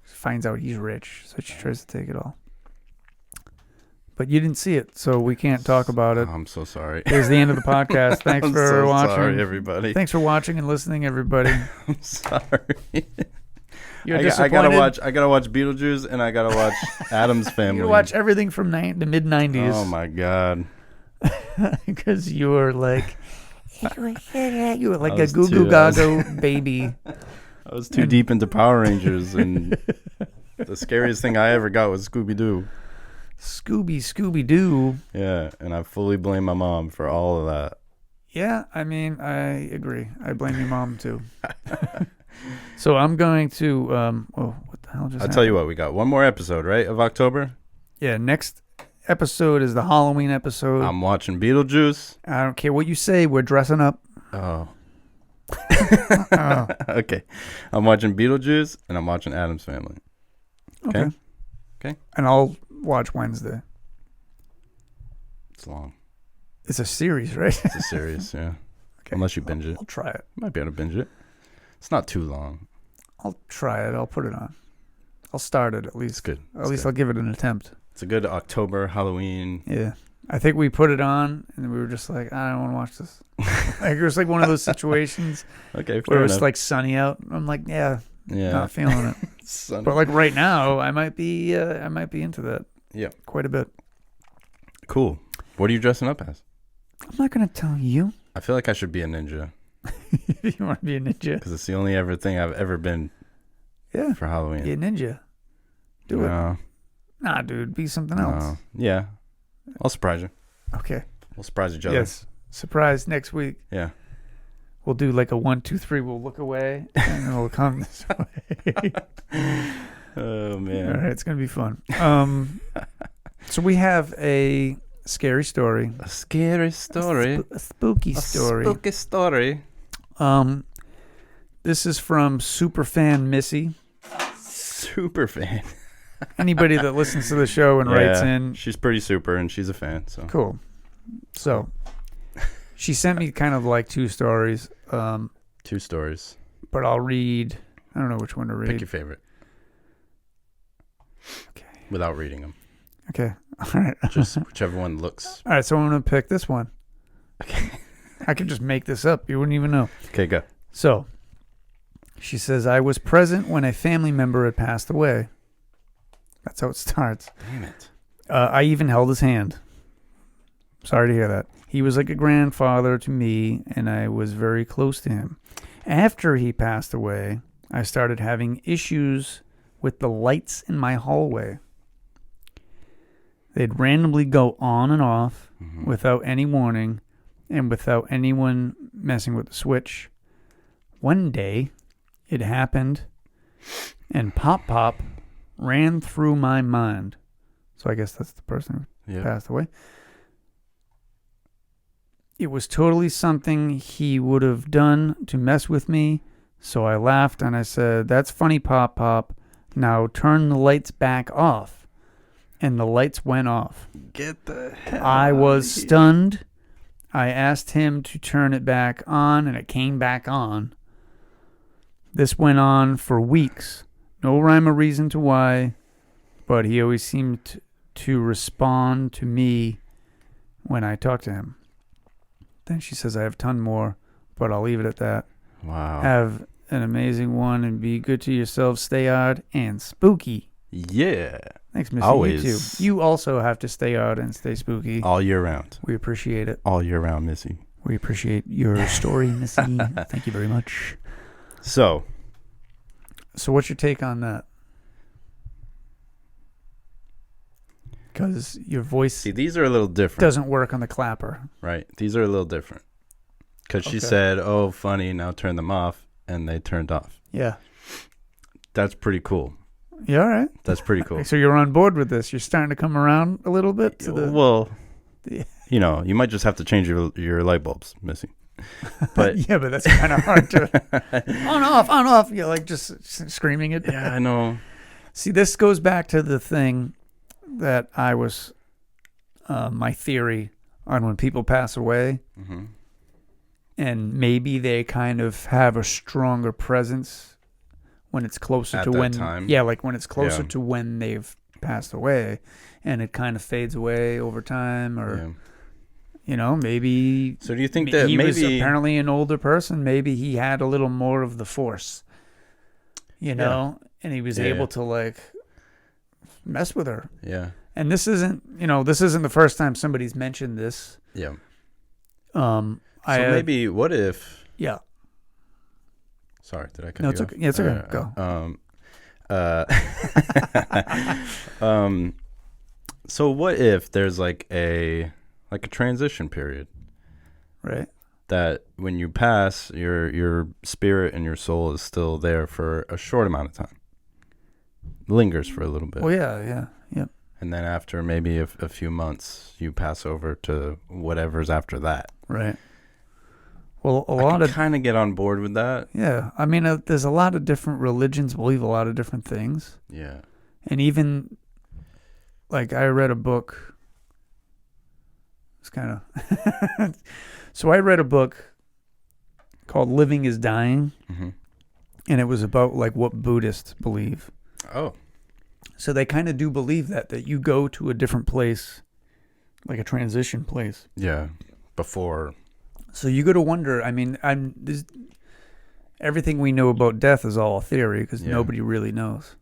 Speaker 1: Finds out he's rich, so she tries to take it all. But you didn't see it, so we can't talk about it.
Speaker 2: I'm so sorry.
Speaker 1: Here's the end of the podcast. Thanks
Speaker 2: I'm
Speaker 1: for
Speaker 2: so
Speaker 1: watching.
Speaker 2: Sorry, everybody.
Speaker 1: Thanks for watching and listening, everybody.
Speaker 2: I'm sorry.
Speaker 1: You're
Speaker 2: I gotta watch Beetlejuice, and I gotta watch Addams Family.
Speaker 1: You watch everything from the mid '90s.
Speaker 2: Oh my god!
Speaker 1: Because you were like a goo
Speaker 2: too-
Speaker 1: goo gaga baby.
Speaker 2: I was too deep into Power Rangers, and the scariest thing I ever got was Scooby Doo.
Speaker 1: Scooby Doo.
Speaker 2: Yeah, and I fully blame my mom for all of that.
Speaker 1: Yeah, I mean, I agree. I blame your mom too. So I'm going to. What the hell just?
Speaker 2: I'll
Speaker 1: happened?
Speaker 2: tell you what, we got one more episode, right, of October.
Speaker 1: Yeah, next episode is the Halloween episode.
Speaker 2: I'm watching Beetlejuice.
Speaker 1: I don't care what you say. We're dressing up.
Speaker 2: Oh.
Speaker 1: Oh.
Speaker 2: Okay. I'm watching Beetlejuice, and I'm watching Addams Family. Okay.
Speaker 1: And I'll watch Wednesday.
Speaker 2: It's long.
Speaker 1: It's a series, right?
Speaker 2: It's a series, yeah.
Speaker 1: Okay.
Speaker 2: Unless you binge it.
Speaker 1: I'll try it.
Speaker 2: You might be able to binge it. It's not too long.
Speaker 1: I'll try it. I'll put it on. I'll start it at least.
Speaker 2: It's good.
Speaker 1: At least I'll give it an attempt.
Speaker 2: It's a good October Halloween.
Speaker 1: Yeah. I think we put it on and we were just like, I don't want to watch this. Like it was like one of those situations
Speaker 2: Okay,
Speaker 1: where
Speaker 2: fair
Speaker 1: it's
Speaker 2: enough.
Speaker 1: like sunny out. I'm like, yeah,
Speaker 2: Yeah.
Speaker 1: not feeling it.
Speaker 2: Sunny.
Speaker 1: But like right now, I might be into that.
Speaker 2: Yeah.
Speaker 1: Quite a bit.
Speaker 2: Cool. What are you dressing up as?
Speaker 1: I'm not gonna tell you.
Speaker 2: I feel like I should be a ninja
Speaker 1: You want to be a ninja?
Speaker 2: because it's the only ever thing I've ever been
Speaker 1: Yeah.
Speaker 2: for Halloween.
Speaker 1: Be a ninja. Do it. Nah, dude. Be something else.
Speaker 2: Yeah. I'll surprise you.
Speaker 1: Okay.
Speaker 2: We'll surprise each other.
Speaker 1: Yes. Surprise next week.
Speaker 2: Yeah.
Speaker 1: We'll do like a 1, 2, 3. We'll look away and then we'll come this way.
Speaker 2: Oh,
Speaker 1: All
Speaker 2: man.
Speaker 1: right, it's gonna be fun. So we have a scary story.
Speaker 2: A scary story.
Speaker 1: A spooky story.
Speaker 2: Spooky story.
Speaker 1: This is from superfan Missy.
Speaker 2: Super fan.
Speaker 1: Anybody that listens to the show and writes in.
Speaker 2: She's pretty super, and she's a fan. So
Speaker 1: Cool. So she sent me kind of like 2 stories.
Speaker 2: 2 stories.
Speaker 1: But I'll read. I don't know which one to read.
Speaker 2: Pick your favorite.
Speaker 1: Okay.
Speaker 2: Without reading them.
Speaker 1: Okay. All right.
Speaker 2: Just whichever one looks.
Speaker 1: All right. So I'm going to pick this one.
Speaker 2: Okay.
Speaker 1: I could just make this up. You wouldn't even know.
Speaker 2: Okay, go.
Speaker 1: So she says, I was present when a family member had passed away. That's how it starts.
Speaker 2: Damn it.
Speaker 1: I even held his hand. Sorry to hear that. He was like a grandfather to me, and I was very close to him. After he passed away, I started having issues with the lights in my hallway. They'd randomly go on and off without any warning and without anyone messing with the switch. One day, it happened, and Pop ran through my mind. So I guess that's the person who passed away. It was totally something he would have done to mess with me. So I laughed and I said, that's funny, Pop. Now turn the lights back off. And the lights went off.
Speaker 2: Get the hell
Speaker 1: I was
Speaker 2: out of here.
Speaker 1: stunned. I asked him to turn it back on and it came back on. This went on for weeks. No rhyme or reason to why, but he always seemed to respond to me when I talked to him. Then she says, I have a ton more, but I'll leave it at that.
Speaker 2: Wow.
Speaker 1: Have an amazing one and be good to yourself. Stay odd and spooky.
Speaker 2: Yeah.
Speaker 1: Thanks, Missy.
Speaker 2: Always.
Speaker 1: You too. You also have to stay odd and stay spooky.
Speaker 2: All year round.
Speaker 1: We appreciate it.
Speaker 2: All year round, Missy.
Speaker 1: We appreciate your story, Missy. Thank you very much.
Speaker 2: So
Speaker 1: what's your take on that? Because your voice
Speaker 2: see, these are a little different.
Speaker 1: doesn't work on the clapper.
Speaker 2: Right. These are a little different. Because she
Speaker 1: Okay.
Speaker 2: said, oh, funny, now turn them off. And they turned off.
Speaker 1: Yeah.
Speaker 2: That's pretty cool.
Speaker 1: Yeah, all right.
Speaker 2: That's pretty cool.
Speaker 1: So you're on board with this. You're starting to come around a little bit to the...
Speaker 2: Well,
Speaker 1: Yeah.
Speaker 2: you know, you might just have to change your light bulbs, Missy. But
Speaker 1: yeah, but that's kind of hard to... on, off. You're like just screaming it.
Speaker 2: yeah, I know.
Speaker 1: See, this goes back to the thing that I was, my theory on when people pass away,
Speaker 2: Mm-hmm.
Speaker 1: and maybe they kind of have a stronger presence when it's closer
Speaker 2: At
Speaker 1: to
Speaker 2: that
Speaker 1: when,
Speaker 2: time?
Speaker 1: yeah, like when it's closer
Speaker 2: Yeah.
Speaker 1: to when they've passed away, and it kind of fades away over time, or
Speaker 2: Yeah.
Speaker 1: you know, maybe.
Speaker 2: So do you think that
Speaker 1: he was
Speaker 2: maybe
Speaker 1: apparently an older person? Maybe he had a little more of the force, you know, and he was
Speaker 2: Yeah,
Speaker 1: able
Speaker 2: yeah.
Speaker 1: to like mess with her.
Speaker 2: Yeah.
Speaker 1: And this isn't the first time somebody's mentioned this.
Speaker 2: Yeah.
Speaker 1: So
Speaker 2: Maybe what if?
Speaker 1: yeah.
Speaker 2: Sorry, did I cut
Speaker 1: No,
Speaker 2: you
Speaker 1: it's
Speaker 2: off?
Speaker 1: okay. Yeah, it's okay.
Speaker 2: Go. So what if there's like a transition period
Speaker 1: Right.
Speaker 2: that when you pass, your spirit and your soul is still there for a short amount of time, lingers for a little bit,
Speaker 1: Well, yeah.
Speaker 2: and then after maybe a few months, you pass over to whatever's after that.
Speaker 1: Right. Well, a lot of
Speaker 2: kind of get on board with that.
Speaker 1: yeah. I mean, there's a lot of different religions believe a lot of different things,
Speaker 2: Yeah.
Speaker 1: and even like I read a book. It's kind of so I read a book called "Living is Dying,"
Speaker 2: Mm-hmm.
Speaker 1: and it was about like what Buddhists believe.
Speaker 2: Oh.
Speaker 1: So they kind of do believe that you go to a different place, like a transition place.
Speaker 2: Yeah. Before.
Speaker 1: So you got to wonder. I mean, everything we know about death is all a theory because nobody really knows.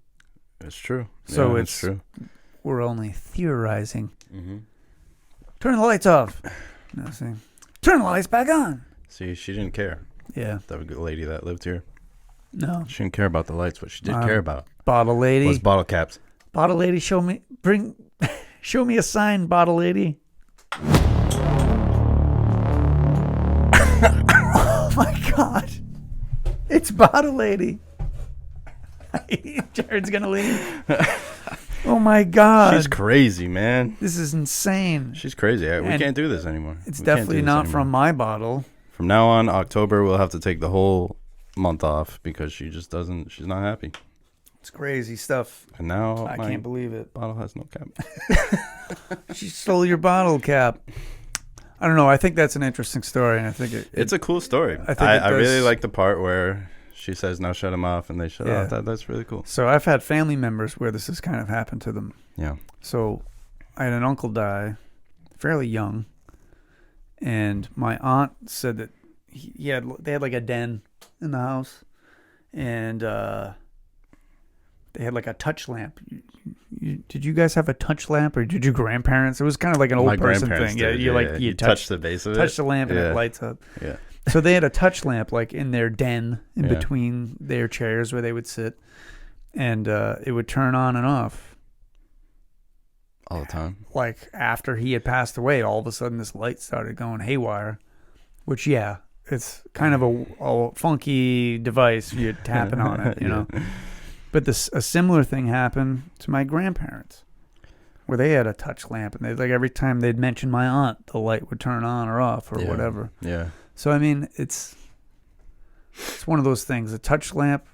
Speaker 2: It's true.
Speaker 1: So
Speaker 2: yeah,
Speaker 1: it's
Speaker 2: true.
Speaker 1: We're only theorizing.
Speaker 2: Mm-hmm.
Speaker 1: Turn the lights off. No, see. Turn the lights back on.
Speaker 2: See, she didn't care.
Speaker 1: Yeah.
Speaker 2: That good lady that lived here.
Speaker 1: No.
Speaker 2: She didn't care about the lights. What she did care about
Speaker 1: Bottle lady.
Speaker 2: was bottle caps.
Speaker 1: Bottle lady, show me a sign, bottle lady. Oh my God. It's bottle lady. Jared's gonna leave. Oh my God.
Speaker 2: She's crazy, man.
Speaker 1: This is insane.
Speaker 2: She's crazy. We
Speaker 1: And
Speaker 2: can't do this anymore.
Speaker 1: It's
Speaker 2: We can't do
Speaker 1: definitely
Speaker 2: this
Speaker 1: not
Speaker 2: anymore.
Speaker 1: from my bottle.
Speaker 2: From now on, October, we'll have to take the whole month off because she just doesn't. She's not happy.
Speaker 1: It's crazy stuff.
Speaker 2: And now
Speaker 1: I
Speaker 2: my
Speaker 1: can't believe it.
Speaker 2: bottle has no cap.
Speaker 1: She stole your bottle cap. I don't know. I think that's an interesting story, and I think
Speaker 2: It's a cool story.
Speaker 1: I think
Speaker 2: I really
Speaker 1: does-
Speaker 2: like the part where she says, "Now shut him off," and they shut
Speaker 1: Yeah.
Speaker 2: off. That's really cool.
Speaker 1: So I've had family members where this has kind of happened to them.
Speaker 2: Yeah.
Speaker 1: So I had an uncle die fairly young, and my aunt said that they had like a den in the house, and they had like a touch lamp. Did you guys have a touch lamp, or did your grandparents? It was kind of like an old
Speaker 2: My
Speaker 1: person
Speaker 2: grandparents
Speaker 1: thing. Yeah,
Speaker 2: did,
Speaker 1: you
Speaker 2: touch the base of it.
Speaker 1: touch the lamp and
Speaker 2: Yeah.
Speaker 1: it lights up.
Speaker 2: Yeah.
Speaker 1: So they had a touch lamp like in their den in
Speaker 2: Yeah.
Speaker 1: between their chairs where they would sit, and it would turn on and off.
Speaker 2: All the time.
Speaker 1: Like after he had passed away, all of a sudden this light started going haywire, which it's kind of a funky device. You're tapping on it, you know. But a similar thing happened to my grandparents, where they had a touch lamp, and they like every time they'd mention my aunt, the light would turn on or off or whatever.
Speaker 2: Yeah.
Speaker 1: So I mean, it's one of those things. A touch lamp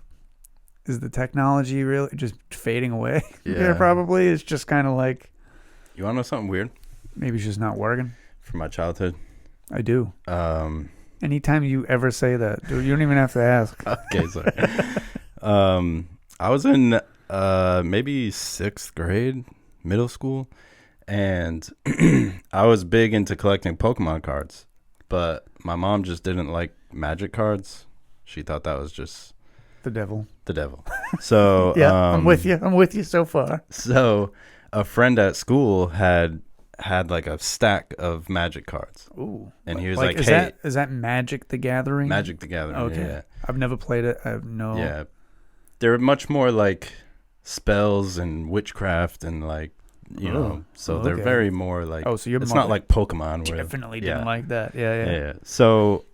Speaker 1: is the technology really just fading away?
Speaker 2: Yeah.
Speaker 1: Probably. It's just kind of like
Speaker 2: You want to know something weird
Speaker 1: maybe it's just not working.
Speaker 2: from my childhood?
Speaker 1: I do.
Speaker 2: Um.
Speaker 1: Anytime you ever say that, dude, you don't even have to ask.
Speaker 2: Okay. Sorry. I was in maybe 6th grade, middle school, and I was big into collecting Pokemon cards, but my mom just didn't like magic cards. She thought that was just
Speaker 1: The devil.
Speaker 2: the devil. So
Speaker 1: Yeah, I'm with you. I'm with you so far.
Speaker 2: So a friend at school had like a stack of magic cards,
Speaker 1: Ooh.
Speaker 2: and he was like,
Speaker 1: is
Speaker 2: "Hey,
Speaker 1: is that Magic the Gathering?
Speaker 2: Magic the Gathering."
Speaker 1: Okay.
Speaker 2: Yeah.
Speaker 1: I've never played it. I have no.
Speaker 2: Yeah. They're much more like spells and witchcraft and like, you know, so they're
Speaker 1: okay.
Speaker 2: very more like,
Speaker 1: Oh, so your
Speaker 2: it's
Speaker 1: mother
Speaker 2: not like Pokemon. Where,
Speaker 1: definitely didn't like that. Yeah.
Speaker 2: yeah. So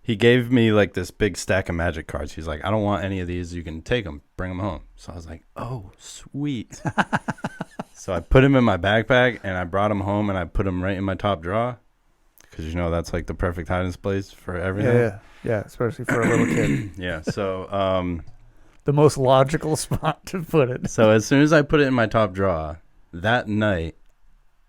Speaker 2: he gave me like this big stack of magic cards. He's like, "I don't want any of these. You can take them, bring them home." So I was like, "Oh, sweet." So I put him in my backpack and I brought him home and I put him right in my top drawer because, you know, that's like the perfect hiding place for everything.
Speaker 1: Yeah, especially for a little kid.
Speaker 2: Yeah. So
Speaker 1: the most logical spot to put it.
Speaker 2: So as soon as I put it in my top drawer, that night,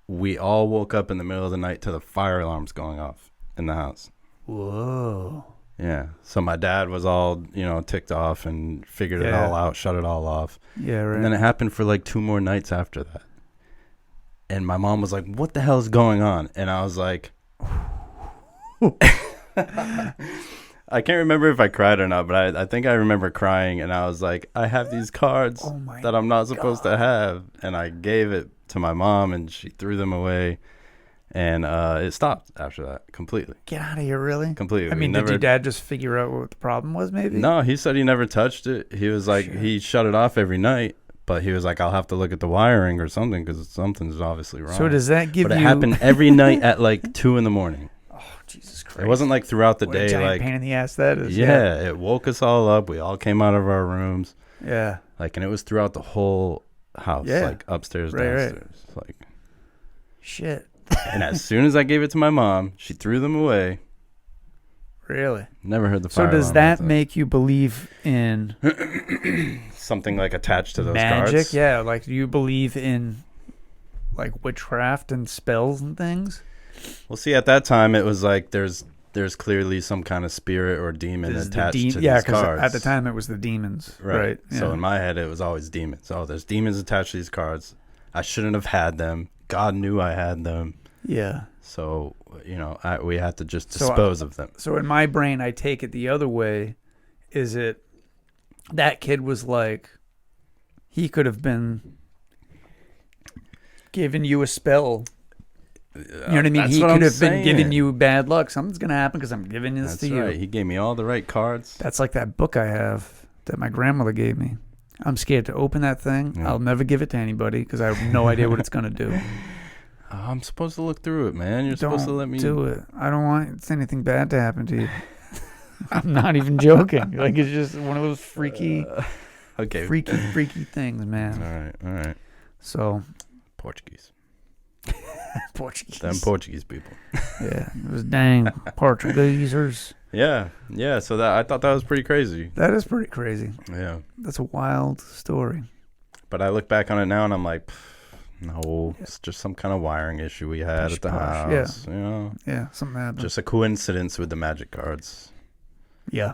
Speaker 2: we all woke up in the middle of the night to the fire alarms going off in the house.
Speaker 1: Whoa.
Speaker 2: Yeah. So my dad was all, ticked off and figured it all out, shut it all off.
Speaker 1: Yeah, right.
Speaker 2: And then it happened for like 2 more nights after that. And my mom was like, what the hell is going on? And I was like, I can't remember if I cried or not, but I think I remember crying. And I was like, I have these cards that I'm not supposed to have. And I gave it to my mom and she threw them away. And it stopped after that completely.
Speaker 1: Get out of here, really?
Speaker 2: Completely.
Speaker 1: I mean, did your dad just figure out what the problem was, maybe?
Speaker 2: No, he said he never touched it. He was like, he shut it off every night. But he was like, I'll have to look at the wiring or something because something's obviously wrong.
Speaker 1: So does that give you...
Speaker 2: But it happened every night at like 2 a.m. Oh,
Speaker 1: Jesus Christ.
Speaker 2: It wasn't like throughout the
Speaker 1: what
Speaker 2: day.
Speaker 1: A giant
Speaker 2: like
Speaker 1: pain in the ass that is.
Speaker 2: Yeah, it woke us all up. We all came out of our rooms.
Speaker 1: Yeah.
Speaker 2: Like, and it was throughout the whole house.
Speaker 1: Yeah.
Speaker 2: Like upstairs, downstairs.
Speaker 1: Right.
Speaker 2: Like,
Speaker 1: shit.
Speaker 2: And as soon as I gave it to my mom, she threw them away.
Speaker 1: Really?
Speaker 2: Never heard the fire
Speaker 1: So does
Speaker 2: alarm
Speaker 1: that
Speaker 2: like
Speaker 1: make you believe in
Speaker 2: something like attached to those
Speaker 1: magic?
Speaker 2: cards?
Speaker 1: Yeah, like do you believe in like witchcraft and spells and things?
Speaker 2: Well, see, at that time it was like there's clearly some kind of spirit or demon attached to these cards.
Speaker 1: At the time it was the demons, right?
Speaker 2: So
Speaker 1: Yeah.
Speaker 2: in my head it was always demons. Oh, there's demons attached to these cards. I shouldn't have had them. God knew I had them.
Speaker 1: Yeah.
Speaker 2: So, we had to just dispose of them.
Speaker 1: So in my brain, I take it the other way. Is it that kid was like, he could have been giving you a spell. You know what I mean? He could have been giving you bad luck. Something's going to happen because I'm giving this to you.
Speaker 2: Right. He gave me all the right cards.
Speaker 1: That's like that book I have that my grandmother gave me. I'm scared to open that thing. Yeah. I'll never give it to anybody because I have no idea what it's going to do.
Speaker 2: I'm supposed to look through it, man. You're supposed to let me
Speaker 1: do it. I don't want anything bad to happen to you. I'm not even joking. Like, it's just one of those freaky things, man.
Speaker 2: All right.
Speaker 1: So,
Speaker 2: Portuguese.
Speaker 1: Portuguese.
Speaker 2: Them Portuguese people.
Speaker 1: Yeah, it was dang Portuguesers.
Speaker 2: Yeah. So that I thought that was pretty crazy.
Speaker 1: That is pretty crazy.
Speaker 2: Yeah.
Speaker 1: That's a wild story.
Speaker 2: But I look back on it now and I'm like, no, it's just some kind of wiring issue we had at the house.
Speaker 1: Yeah. Yeah, something happened.
Speaker 2: Just a coincidence with the magic cards.
Speaker 1: Yeah.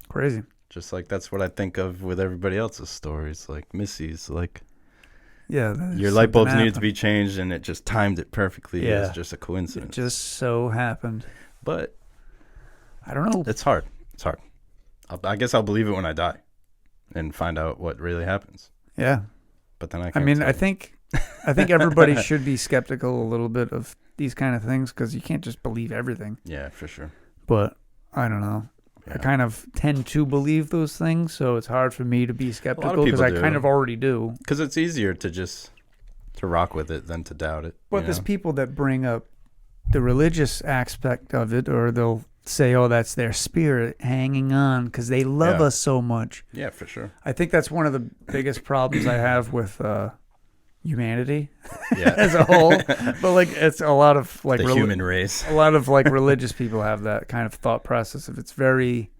Speaker 1: Crazy.
Speaker 2: Just like that's what I think of with everybody else's stories, like Missy's. Like,
Speaker 1: yeah,
Speaker 2: your light bulbs needed to be changed and it just timed it perfectly.
Speaker 1: Yeah.
Speaker 2: It's just a coincidence.
Speaker 1: It just so happened.
Speaker 2: But
Speaker 1: I don't know.
Speaker 2: It's hard. I guess I'll believe it when I die and find out what really happens.
Speaker 1: Yeah.
Speaker 2: But then I
Speaker 1: think everybody should be skeptical a little bit of these kind of things because you can't just believe everything.
Speaker 2: Yeah, for sure.
Speaker 1: But I don't know. Yeah. I kind of tend to believe those things, so it's hard for me to be skeptical because I kind of already do.
Speaker 2: Because it's easier to rock with it than to doubt it.
Speaker 1: But there's people that bring up the religious aspect of it, or they'll say, oh, that's their spirit hanging on because they love us so much.
Speaker 2: Yeah, for sure.
Speaker 1: I think that's one of the biggest problems I have with humanity as a whole. But like, it's a lot of like
Speaker 2: the human race.
Speaker 1: A lot of like religious people have that kind of thought process. If it's very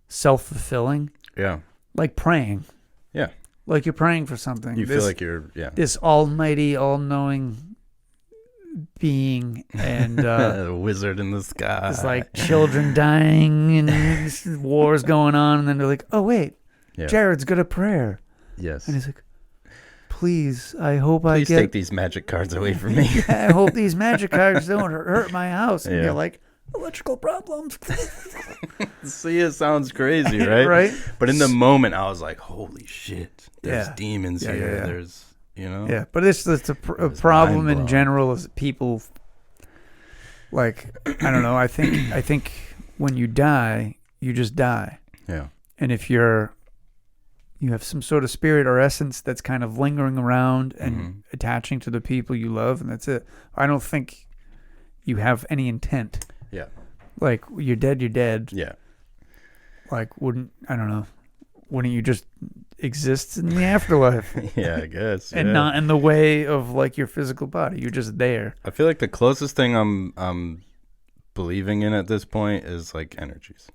Speaker 1: self-fulfilling.
Speaker 2: Yeah.
Speaker 1: Like praying.
Speaker 2: Yeah.
Speaker 1: Like you're praying for something.
Speaker 2: You feel like you're
Speaker 1: this almighty, all-knowing being and
Speaker 2: a wizard in the sky.
Speaker 1: It's like children dying and wars going on, and then they're like, oh wait, Jared's got a prayer.
Speaker 2: Yes.
Speaker 1: And he's like, please, I hope
Speaker 2: please take these magic cards away from me.
Speaker 1: I hope these magic cards don't hurt my house. And you're like, electrical problems.
Speaker 2: See, it sounds crazy, right?
Speaker 1: Right.
Speaker 2: But in the moment I was like, holy shit, there's demons here.
Speaker 1: Yeah.
Speaker 2: There's
Speaker 1: Yeah, but it's a problem in general is people, like, I don't know, I think when you die, you just die.
Speaker 2: Yeah.
Speaker 1: And if you have some sort of spirit or essence that's kind of lingering around and attaching to the people you love, and that's it. I don't think you have any intent.
Speaker 2: Yeah.
Speaker 1: Like, you're dead.
Speaker 2: Yeah.
Speaker 1: Like, wouldn't you just exist in the afterlife?
Speaker 2: Yeah, I guess.
Speaker 1: And not in the way of like your physical body. You're just there.
Speaker 2: I feel like the closest thing I'm believing in at this point is like energies.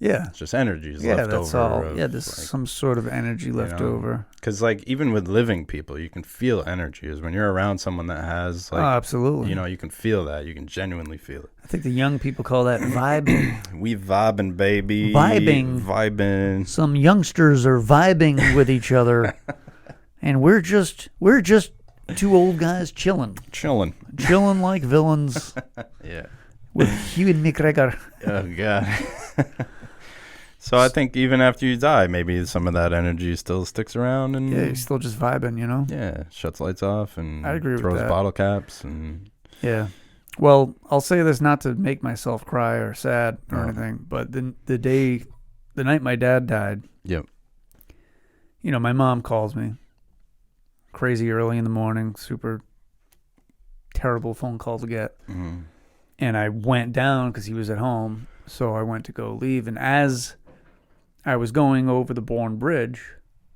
Speaker 1: Yeah.
Speaker 2: It's just energy is
Speaker 1: Yeah,
Speaker 2: left
Speaker 1: that's
Speaker 2: over.
Speaker 1: all. Yeah, there's some sort of energy left over.
Speaker 2: Because, like, even with living people, you can feel energy. Is when you're around someone that has, like,
Speaker 1: absolutely.
Speaker 2: you can feel that. You can genuinely feel it.
Speaker 1: I think the young people call that vibing.
Speaker 2: We vibing, baby.
Speaker 1: Vibing. Some youngsters are vibing with each other, and we're just two old guys chilling like villains.
Speaker 2: Yeah.
Speaker 1: With Ewan McGregor.
Speaker 2: Oh God. So I think even after you die, maybe some of that energy still sticks around, and
Speaker 1: you're still just vibing,
Speaker 2: Yeah, shuts lights off and
Speaker 1: I agree with
Speaker 2: throws
Speaker 1: that.
Speaker 2: bottle caps and.
Speaker 1: Yeah. Well, I'll say this not to make myself cry or sad or anything, but the night my dad died.
Speaker 2: Yep.
Speaker 1: My mom calls me crazy early in the morning, super terrible phone call to get.
Speaker 2: Mm-hmm.
Speaker 1: And I went down because he was at home, so I went to go leave. And as I was going over the Bourne Bridge,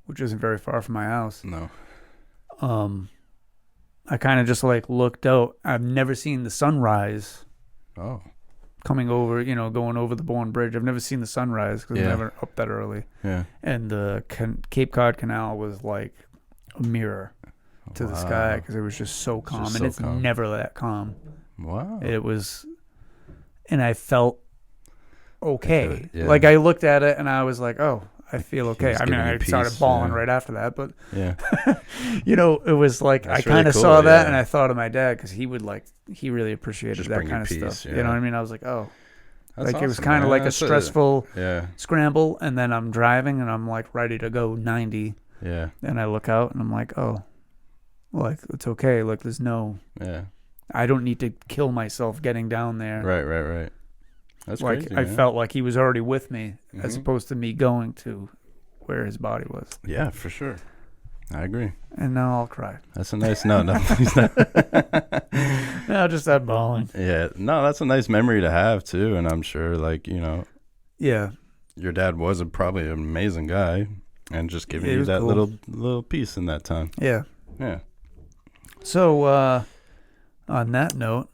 Speaker 1: which isn't very far from my house,
Speaker 2: No.
Speaker 1: I kind of just looked out. I've never seen the sunrise.
Speaker 2: Oh.
Speaker 1: Coming over, going over the Bourne Bridge. I've never seen the sunrise because I'm never up that early.
Speaker 2: Yeah.
Speaker 1: And the Cape Cod Canal was like a mirror to the sky because it was just so calm. It's never that calm.
Speaker 2: Wow.
Speaker 1: It was, and I felt okay.
Speaker 2: Yeah.
Speaker 1: Like I looked at it and I was like, oh, I feel okay. I mean, I
Speaker 2: peace,
Speaker 1: started bawling right after that, but
Speaker 2: yeah,
Speaker 1: it was like
Speaker 2: that's
Speaker 1: I kind of
Speaker 2: really
Speaker 1: saw
Speaker 2: cool,
Speaker 1: that
Speaker 2: yeah.
Speaker 1: and I thought of my dad because he really appreciated
Speaker 2: Just
Speaker 1: that
Speaker 2: bring
Speaker 1: kind of
Speaker 2: you peace,
Speaker 1: stuff.
Speaker 2: yeah.
Speaker 1: You know what I mean? I was like, oh,
Speaker 2: that's
Speaker 1: like
Speaker 2: awesome,
Speaker 1: it was kind of like a stressful scramble, and then I'm driving and I'm like ready to go 90.
Speaker 2: Yeah.
Speaker 1: And I look out and I'm like, oh, like it's okay. Like there's no.
Speaker 2: Yeah.
Speaker 1: I don't need to kill myself getting down there.
Speaker 2: Right. That's
Speaker 1: like
Speaker 2: crazy,
Speaker 1: I felt like he was already with me, as
Speaker 2: Mhm.
Speaker 1: opposed to me going to where his body was.
Speaker 2: Yeah, for sure. I agree.
Speaker 1: And now I'll cry.
Speaker 2: That's a nice no, please not.
Speaker 1: Now just that bawling.
Speaker 2: Yeah, no, that's a nice memory to have too, and I'm sure,
Speaker 1: Yeah.
Speaker 2: your dad was probably an amazing guy, and just giving
Speaker 1: He
Speaker 2: you
Speaker 1: was
Speaker 2: that
Speaker 1: cool.
Speaker 2: little piece in that time.
Speaker 1: Yeah.
Speaker 2: Yeah.
Speaker 1: So, on that note,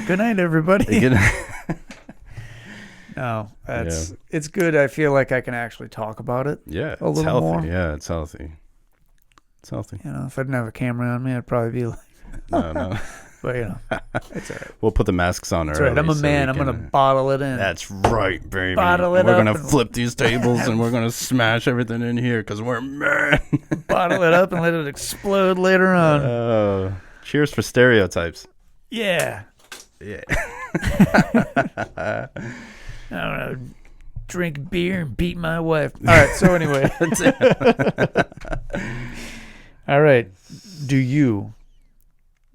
Speaker 1: good night, everybody. No, it's good. I feel like I can actually talk about it.
Speaker 2: Yeah,
Speaker 1: a
Speaker 2: it's
Speaker 1: little
Speaker 2: healthy.
Speaker 1: more.
Speaker 2: Yeah, it's healthy. It's healthy.
Speaker 1: If I didn't have a camera on me, I'd probably be like,
Speaker 2: No.
Speaker 1: but it's all right.
Speaker 2: We'll put the masks on
Speaker 1: That's
Speaker 2: early.
Speaker 1: right. I'm a
Speaker 2: so
Speaker 1: man.
Speaker 2: we
Speaker 1: I'm
Speaker 2: can-
Speaker 1: gonna bottle it in.
Speaker 2: That's right, baby.
Speaker 1: Bottle it
Speaker 2: we're
Speaker 1: up
Speaker 2: gonna
Speaker 1: and-
Speaker 2: flip these tables and we're gonna smash everything in here because we're men.
Speaker 1: Bottle it up and let it explode later on.
Speaker 2: Oh, cheers for stereotypes.
Speaker 1: Yeah.
Speaker 2: Yeah.
Speaker 1: I don't know. Drink beer and beat my wife. All right. So anyway. All right. Do you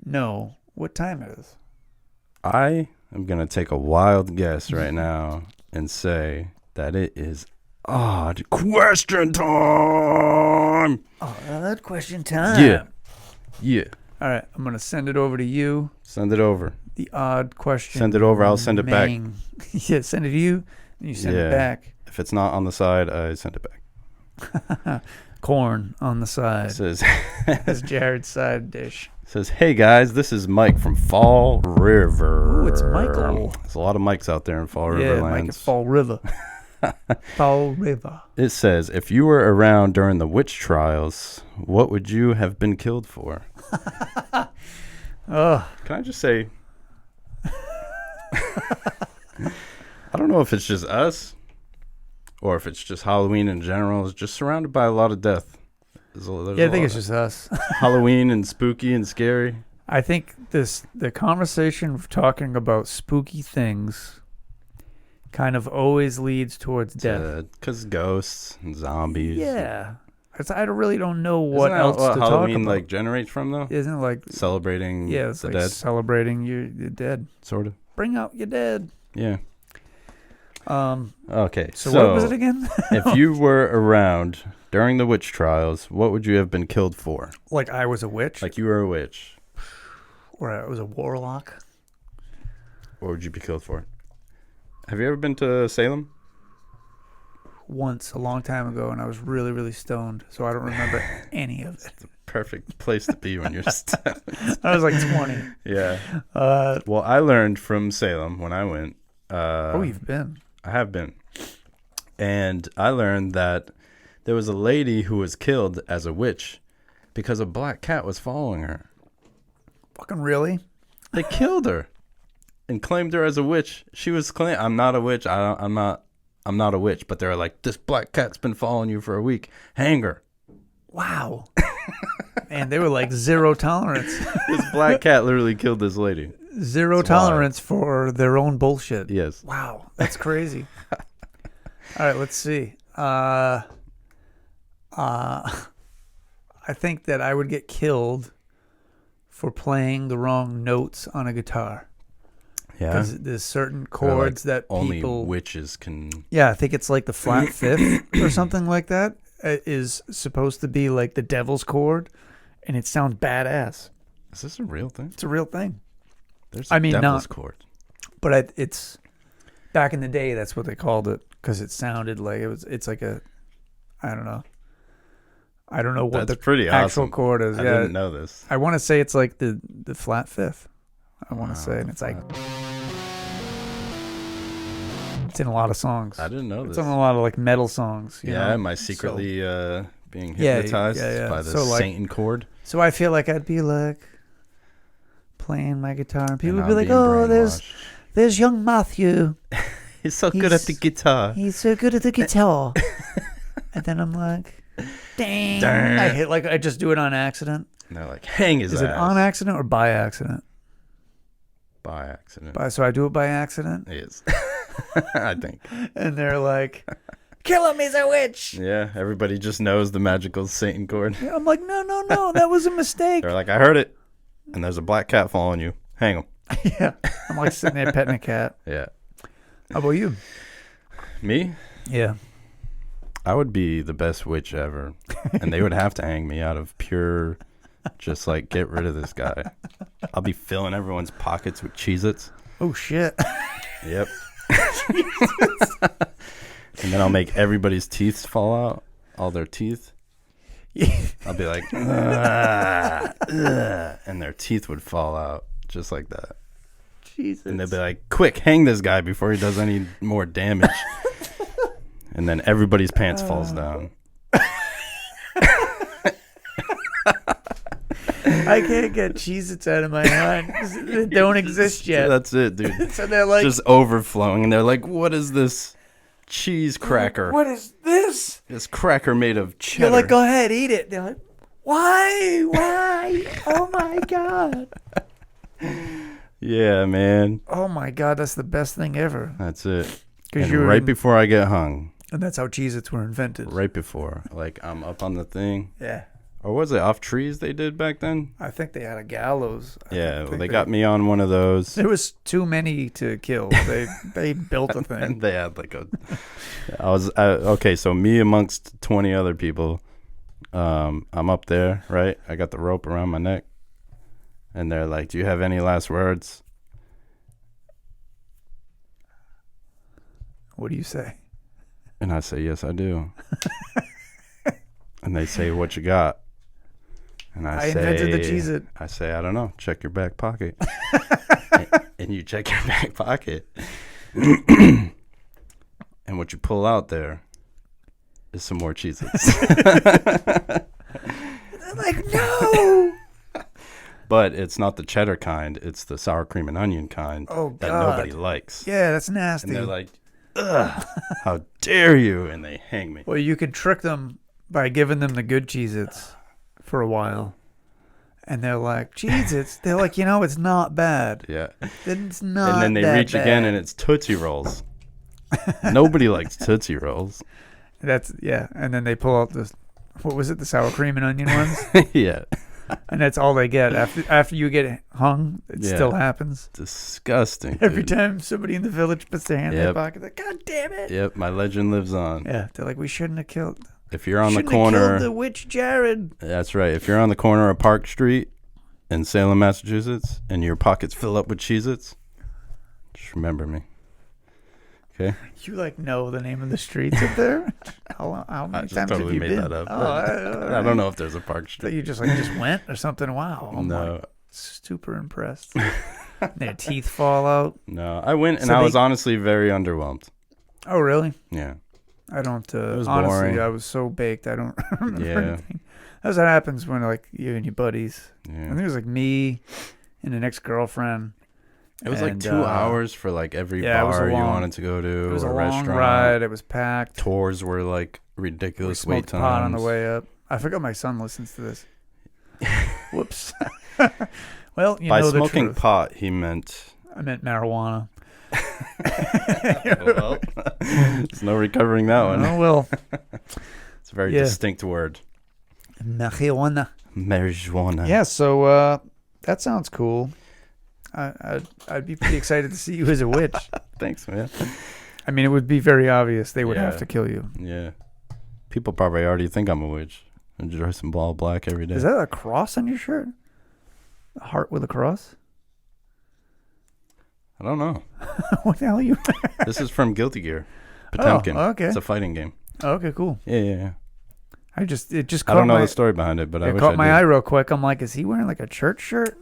Speaker 1: know what time it is?
Speaker 2: I am gonna take a wild guess right now and say that it is odd question time.
Speaker 1: Odd question time.
Speaker 2: Yeah.
Speaker 1: All right. I'm gonna send it over to you.
Speaker 2: Send it over.
Speaker 1: The odd question.
Speaker 2: Send it over. I'll send it back.
Speaker 1: Yeah. Send it to you. And you send it back.
Speaker 2: If it's not on the side, I send it back.
Speaker 1: Corn on the side.
Speaker 2: It says,
Speaker 1: That's Jared's side dish.
Speaker 2: says, hey guys, this is Mike from Fall River.
Speaker 1: Ooh, it's Michael.
Speaker 2: There's a lot of Mikes out there in Fall River
Speaker 1: Yeah, Mike at
Speaker 2: lands.
Speaker 1: Fall River. Fall River.
Speaker 2: It says, if you were around during the witch trials, what would you have been killed for?
Speaker 1: Oh,
Speaker 2: Can I just say, I don't know if it's just us or if it's just Halloween in general. It's just surrounded by a lot of death. There's
Speaker 1: yeah, I think it's just us.
Speaker 2: Halloween and spooky and scary.
Speaker 1: I think the conversation of talking about spooky things kind of always leads towards death.
Speaker 2: Because ghosts and zombies.
Speaker 1: Yeah. I really don't know what
Speaker 2: Isn't that
Speaker 1: else
Speaker 2: what
Speaker 1: to
Speaker 2: Halloween
Speaker 1: talk about.
Speaker 2: generates from, though?
Speaker 1: Isn't it like
Speaker 2: Celebrating
Speaker 1: it's
Speaker 2: the
Speaker 1: like
Speaker 2: dead,
Speaker 1: celebrating your dead.
Speaker 2: sort of.
Speaker 1: Bring out your dead.
Speaker 2: Yeah. Okay,
Speaker 1: So what was it again?
Speaker 2: If you were around during the witch trials, what would you have been killed for?
Speaker 1: Like I was a witch?
Speaker 2: Like you were a witch.
Speaker 1: Or I was a warlock?
Speaker 2: What would you be killed for? Have you ever been to Salem?
Speaker 1: Once, a long time ago, and I was really, really stoned, so I don't remember any of it.
Speaker 2: Perfect place to be when you're stoned.
Speaker 1: I was like 20.
Speaker 2: Yeah. Well, I learned from Salem when I went,
Speaker 1: You've been.
Speaker 2: I have been. And I learned that there was a lady who was killed as a witch because a black cat was following her.
Speaker 1: Fucking really?
Speaker 2: They killed her and claimed her as a witch. She was claiming, I'm not a witch. I'm not a witch. But they're like, this black cat's been following you for a week. Hang her.
Speaker 1: Wow. Man, they were like zero tolerance.
Speaker 2: This black cat literally killed this lady.
Speaker 1: Zero tolerance for their own bullshit.
Speaker 2: Yes.
Speaker 1: Wow, that's crazy. All right, let's see. I think that I would get killed for playing the wrong notes on a guitar.
Speaker 2: Yeah.
Speaker 1: Because there's certain chords that
Speaker 2: only
Speaker 1: people...
Speaker 2: witches can...
Speaker 1: Yeah, I think it's like the flat fifth or something like that. It is supposed to be like the devil's chord, and it sounds badass.
Speaker 2: Is this a real thing?
Speaker 1: It's a real thing.
Speaker 2: There's a devil's chord.
Speaker 1: But it's... Back in the day, that's what they called it, because it sounded like it's like a... I don't know. I don't know what
Speaker 2: That's
Speaker 1: the
Speaker 2: pretty
Speaker 1: actual
Speaker 2: awesome.
Speaker 1: chord is.
Speaker 2: I
Speaker 1: Yeah,
Speaker 2: didn't know this.
Speaker 1: I want to say it's like the flat fifth. I want to say, and it's like it's in a lot of songs.
Speaker 2: I didn't know
Speaker 1: It's
Speaker 2: this.
Speaker 1: in a lot of like metal songs. You know?
Speaker 2: Am I secretly being hypnotized by the Satan chord?
Speaker 1: So I feel like I'd be like playing my guitar, and people
Speaker 2: And
Speaker 1: would be
Speaker 2: I'm
Speaker 1: like, "Oh,
Speaker 2: being
Speaker 1: there's young Matthew.
Speaker 2: He's so good at the guitar.
Speaker 1: He's so good at the guitar." And then I'm like, dang. I just do it on accident.
Speaker 2: And they're like, hang his ass.
Speaker 1: Is it on accident or by accident?
Speaker 2: By accident.
Speaker 1: So I do it by accident?
Speaker 2: It is. I think.
Speaker 1: And they're like, kill him, he's a witch.
Speaker 2: Yeah, everybody just knows the magical Satan chord.
Speaker 1: I'm like, no, that was a mistake.
Speaker 2: They're like, I heard it. And there's a black cat following you. Hang him.
Speaker 1: Yeah. I'm like sitting there petting a cat.
Speaker 2: Yeah.
Speaker 1: How about you?
Speaker 2: Me?
Speaker 1: Yeah.
Speaker 2: I would be the best witch ever. And they would have to hang me out of pure, just like, get rid of this guy. I'll be filling everyone's pockets with Cheez-Its.
Speaker 1: Oh, shit.
Speaker 2: Yep. And then I'll make everybody's teeth fall out. All their teeth. I'll be like, and their teeth would fall out just like that.
Speaker 1: Jesus.
Speaker 2: And they'd be like, quick, hang this guy before he does any more damage. And then everybody's pants falls down.
Speaker 1: I can't get Cheez-Its out of my mind. They don't exist yet.
Speaker 2: That's it, dude.
Speaker 1: So they're like,
Speaker 2: just overflowing. And they're like, what is this cheese cracker?
Speaker 1: what is this?
Speaker 2: This cracker made of cheddar.
Speaker 1: You're like, go ahead, eat it. They're like, why? Oh, my God.
Speaker 2: Yeah, man.
Speaker 1: Oh, my God. That's the best thing ever.
Speaker 2: That's it.
Speaker 1: 'Cause
Speaker 2: And
Speaker 1: you're
Speaker 2: right
Speaker 1: in-
Speaker 2: before I get hung.
Speaker 1: And that's how Cheez-Its were invented.
Speaker 2: Right before. Like, I'm up on the thing.
Speaker 1: Yeah.
Speaker 2: Or was it off trees they did back then?
Speaker 1: I think they had a gallows.
Speaker 2: Yeah, well, they got me on one of those.
Speaker 1: There was too many to kill. They built a thing.
Speaker 2: And they had like a... okay, so me amongst 20 other people. I'm up there, right? I got the rope around my neck. And they're like, do you have any last words?
Speaker 1: What do you say?
Speaker 2: And I say, yes, I do. And they say, what you got? And I say,
Speaker 1: invented the Cheez-It.
Speaker 2: I say, I don't know. Check your back pocket. and you check your back pocket. And what you pull out there is some more Cheez-Its.
Speaker 1: They're like, no.
Speaker 2: But it's not the cheddar kind. It's the sour cream and onion kind that nobody likes.
Speaker 1: Yeah, that's nasty.
Speaker 2: And they're like, ugh, how dare you? And they hang me.
Speaker 1: Well, you could trick them by giving them the good Cheez-Its for a while. And they're like, Cheez-Its? They're like, it's not bad.
Speaker 2: Yeah.
Speaker 1: It's not
Speaker 2: And then they
Speaker 1: that
Speaker 2: reach
Speaker 1: bad.
Speaker 2: again and it's Tootsie Rolls. Nobody likes Tootsie Rolls.
Speaker 1: And then they pull out what was it, the sour cream and onion ones?
Speaker 2: Yeah.
Speaker 1: And that's all they get. After you get hung, it still happens.
Speaker 2: Disgusting.
Speaker 1: Every
Speaker 2: dude.
Speaker 1: time somebody in the village puts their hand in their pocket, they're like, God damn it.
Speaker 2: Yep, my legend lives on.
Speaker 1: Yeah, they're like, we shouldn't have killed.
Speaker 2: If you're on the
Speaker 1: Shouldn't
Speaker 2: corner,
Speaker 1: have killed the witch Jared.
Speaker 2: that's right. If you're on the corner of Park Street in Salem, Massachusetts, and your pockets fill up with Cheez-Its, just remember me. Okay?
Speaker 1: You know the name of the streets up there? How many
Speaker 2: I just
Speaker 1: times
Speaker 2: totally
Speaker 1: have you
Speaker 2: made
Speaker 1: been?
Speaker 2: that up.
Speaker 1: Oh,
Speaker 2: I don't know if there's a Park
Speaker 1: That
Speaker 2: Street.
Speaker 1: you just went or something. Wow. I'm
Speaker 2: No.
Speaker 1: super impressed. Their teeth fall out.
Speaker 2: No, I went and
Speaker 1: So
Speaker 2: I
Speaker 1: they-
Speaker 2: was honestly very underwhelmed.
Speaker 1: Oh, really?
Speaker 2: Yeah.
Speaker 1: I don't.
Speaker 2: was
Speaker 1: Honestly,
Speaker 2: boring.
Speaker 1: I was so baked. I don't remember
Speaker 2: Yeah.
Speaker 1: anything. That's what happens when like you and your buddies. I think
Speaker 2: Yeah.
Speaker 1: it was like me and an ex-girlfriend.
Speaker 2: It was like
Speaker 1: And,
Speaker 2: 2 hours for like every
Speaker 1: yeah, it was a
Speaker 2: bar you
Speaker 1: long-
Speaker 2: wanted to go to.
Speaker 1: It was a
Speaker 2: or
Speaker 1: long
Speaker 2: restaurant.
Speaker 1: ride. It was packed.
Speaker 2: Tours were like
Speaker 1: We
Speaker 2: ridiculous wait
Speaker 1: smoked
Speaker 2: times.
Speaker 1: pot on the way up. I forgot my son listens to this. Whoops. Well, you
Speaker 2: By
Speaker 1: know the
Speaker 2: smoking
Speaker 1: truth.
Speaker 2: pot, he meant.
Speaker 1: I meant marijuana.
Speaker 2: Well, there's no recovering that one.
Speaker 1: Oh well.
Speaker 2: It's a very
Speaker 1: Yeah.
Speaker 2: distinct word.
Speaker 1: Marijuana.
Speaker 2: Marijuana.
Speaker 1: Yeah. So that sounds cool. I'd be pretty excited to see you as a witch.
Speaker 2: Thanks, man.
Speaker 1: I mean, it would be very obvious. They would have
Speaker 2: Yeah.
Speaker 1: to kill you.
Speaker 2: Yeah. People probably already think I'm a witch. I dress in all black every day.
Speaker 1: Is that a cross on your shirt? A heart with a cross?
Speaker 2: I don't know.
Speaker 1: What the hell are you?
Speaker 2: This is from Guilty Gear. Potemkin.
Speaker 1: Oh, okay.
Speaker 2: It's a fighting game.
Speaker 1: Okay, cool.
Speaker 2: Yeah.
Speaker 1: It just
Speaker 2: I
Speaker 1: caught
Speaker 2: don't know
Speaker 1: my
Speaker 2: the story behind it, but I
Speaker 1: it
Speaker 2: wish
Speaker 1: caught
Speaker 2: I
Speaker 1: my
Speaker 2: did.
Speaker 1: eye real quick. I'm like, is he wearing like a church shirt?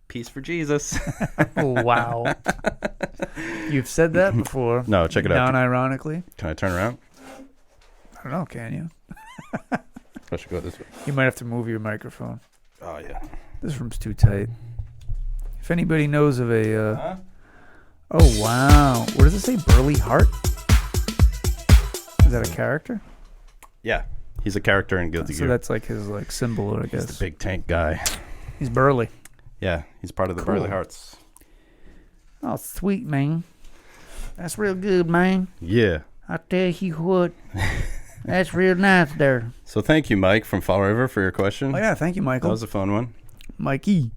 Speaker 2: Peace for Jesus.
Speaker 1: Oh, wow. You've said that before.
Speaker 2: No, check it out.
Speaker 1: Non-ironically.
Speaker 2: Can I turn around?
Speaker 1: I don't know. Can you?
Speaker 2: I should go this way.
Speaker 1: You might have to move your microphone.
Speaker 2: Oh, yeah.
Speaker 1: This room's too tight. If anybody knows of a...
Speaker 2: Huh?
Speaker 1: Oh, wow. What does it say? Burly Heart? Is that a character?
Speaker 2: Yeah. He's a character in Guilty
Speaker 1: So
Speaker 2: Gear.
Speaker 1: that's like his like symbol, I
Speaker 2: He's
Speaker 1: guess.
Speaker 2: the big tank guy.
Speaker 1: He's burly.
Speaker 2: Yeah, he's part of the
Speaker 1: Cool.
Speaker 2: Burly Hearts.
Speaker 1: Oh, sweet, man. That's real good, man.
Speaker 2: Yeah.
Speaker 1: I tell you what. That's real nice there.
Speaker 2: So thank you, Mike from Fall River, for your question.
Speaker 1: Oh, yeah. Thank you,
Speaker 2: That
Speaker 1: Michael.
Speaker 2: was a fun one.
Speaker 1: Mikey.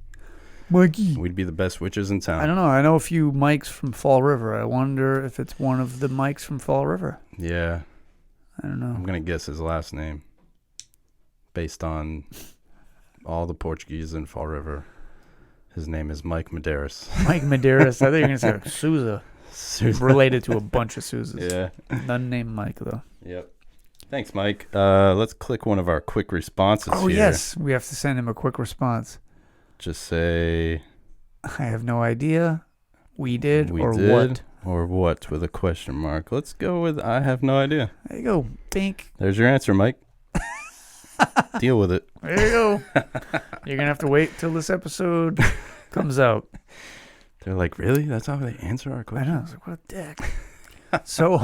Speaker 2: We'd be the best witches in town.
Speaker 1: I don't know. I know a few Mikes from Fall River. I wonder if it's one of the Mikes from Fall River.
Speaker 2: Yeah.
Speaker 1: I don't know.
Speaker 2: I'm going to guess his last name based on all the Portuguese in Fall River. His name is Mike Medeiros.
Speaker 1: Mike Medeiros. I think you're going to say like Souza. He's related to a bunch of Souzas.
Speaker 2: Yeah.
Speaker 1: None named Mike, though.
Speaker 2: Yep. Thanks, Mike. Let's click one of our quick responses
Speaker 1: Oh,
Speaker 2: here.
Speaker 1: yes. We have to send him a quick response.
Speaker 2: Just say
Speaker 1: I have no idea. We did
Speaker 2: we
Speaker 1: or
Speaker 2: did
Speaker 1: what?
Speaker 2: or what with a question mark. Let's go with I have no idea.
Speaker 1: There you go. Bink.
Speaker 2: There's your answer, Mike. Deal with it.
Speaker 1: There you go. You're going to have to wait till this episode comes out.
Speaker 2: They're like, really? That's how they answer our
Speaker 1: I
Speaker 2: question?
Speaker 1: know. I was like, what a dick. So,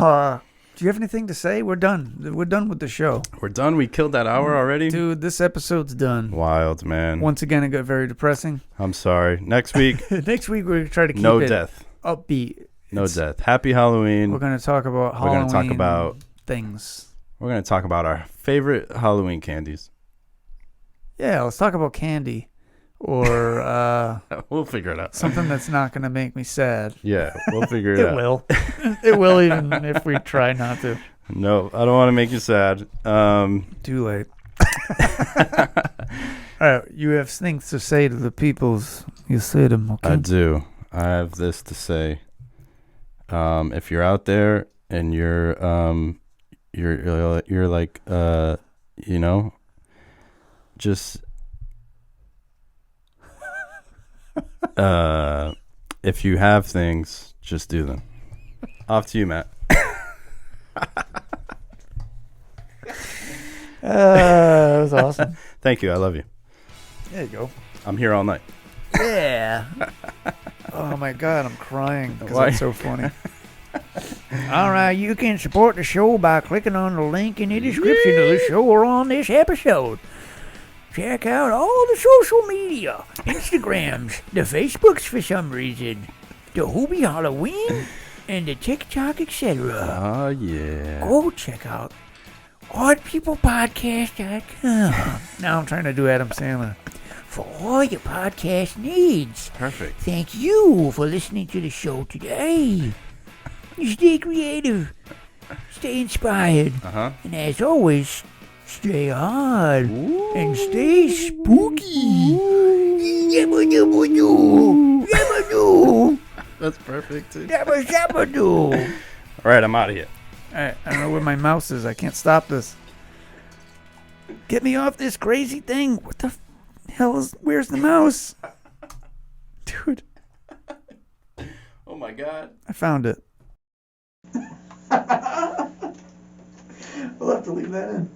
Speaker 1: do you have anything to say? We're done. We're done with the show.
Speaker 2: We're done. We killed that hour already?
Speaker 1: Dude, this episode's done.
Speaker 2: Wild, man.
Speaker 1: Once again, it got very depressing.
Speaker 2: I'm sorry. Next week,
Speaker 1: Next week, we're going to try to keep
Speaker 2: no
Speaker 1: it
Speaker 2: death.
Speaker 1: upbeat.
Speaker 2: No death. Happy Halloween.
Speaker 1: We're going to talk about
Speaker 2: We're
Speaker 1: Halloween
Speaker 2: gonna talk about
Speaker 1: things.
Speaker 2: We're going to talk about our favorite Halloween candies.
Speaker 1: Yeah, let's talk about candy. Or
Speaker 2: We'll figure it out.
Speaker 1: something that's not going to make me sad.
Speaker 2: Yeah, we'll figure it
Speaker 1: It
Speaker 2: out.
Speaker 1: will. It will, even if we try not to.
Speaker 2: No, I don't want to make you sad.
Speaker 1: Too late. All right, you have things to say to the peoples. You say them, okay?
Speaker 2: I do. I have this to say. If you're out there and you're like you know, just if you have things, just do them. Off to you, Matt.
Speaker 1: That was awesome.
Speaker 2: Thank you. I love you.
Speaker 1: There you go.
Speaker 2: I'm here all night.
Speaker 1: Yeah. Oh my God, I'm crying because
Speaker 2: Why?
Speaker 1: that's so funny. All right, you can support the show by clicking on the link in the description of the show or on this episode. Check out all the social media, Instagrams, the Facebooks for some reason, the Hobie Halloween, and the TikTok, etc.
Speaker 2: Oh, yeah.
Speaker 1: Go check out oddpeoplepodcast.com. Now I'm trying to do Adam Sandler. For all your podcast needs.
Speaker 2: Perfect.
Speaker 1: Thank you for listening to the show today. Stay creative. Stay inspired.
Speaker 2: Uh-huh.
Speaker 1: And as always, stay hard. And stay spooky. Yabba-dabba-doo. Yabba-doo.
Speaker 2: That's perfect, too.
Speaker 1: Yabba-dabba-doo.
Speaker 2: All right, I'm out of here.
Speaker 1: Alright, I don't know where my mouse is. I can't stop this. Get me off this crazy thing. What the hell is... Where's the mouse? Dude.
Speaker 2: my God.
Speaker 1: I found it.
Speaker 3: We'll have to leave that in.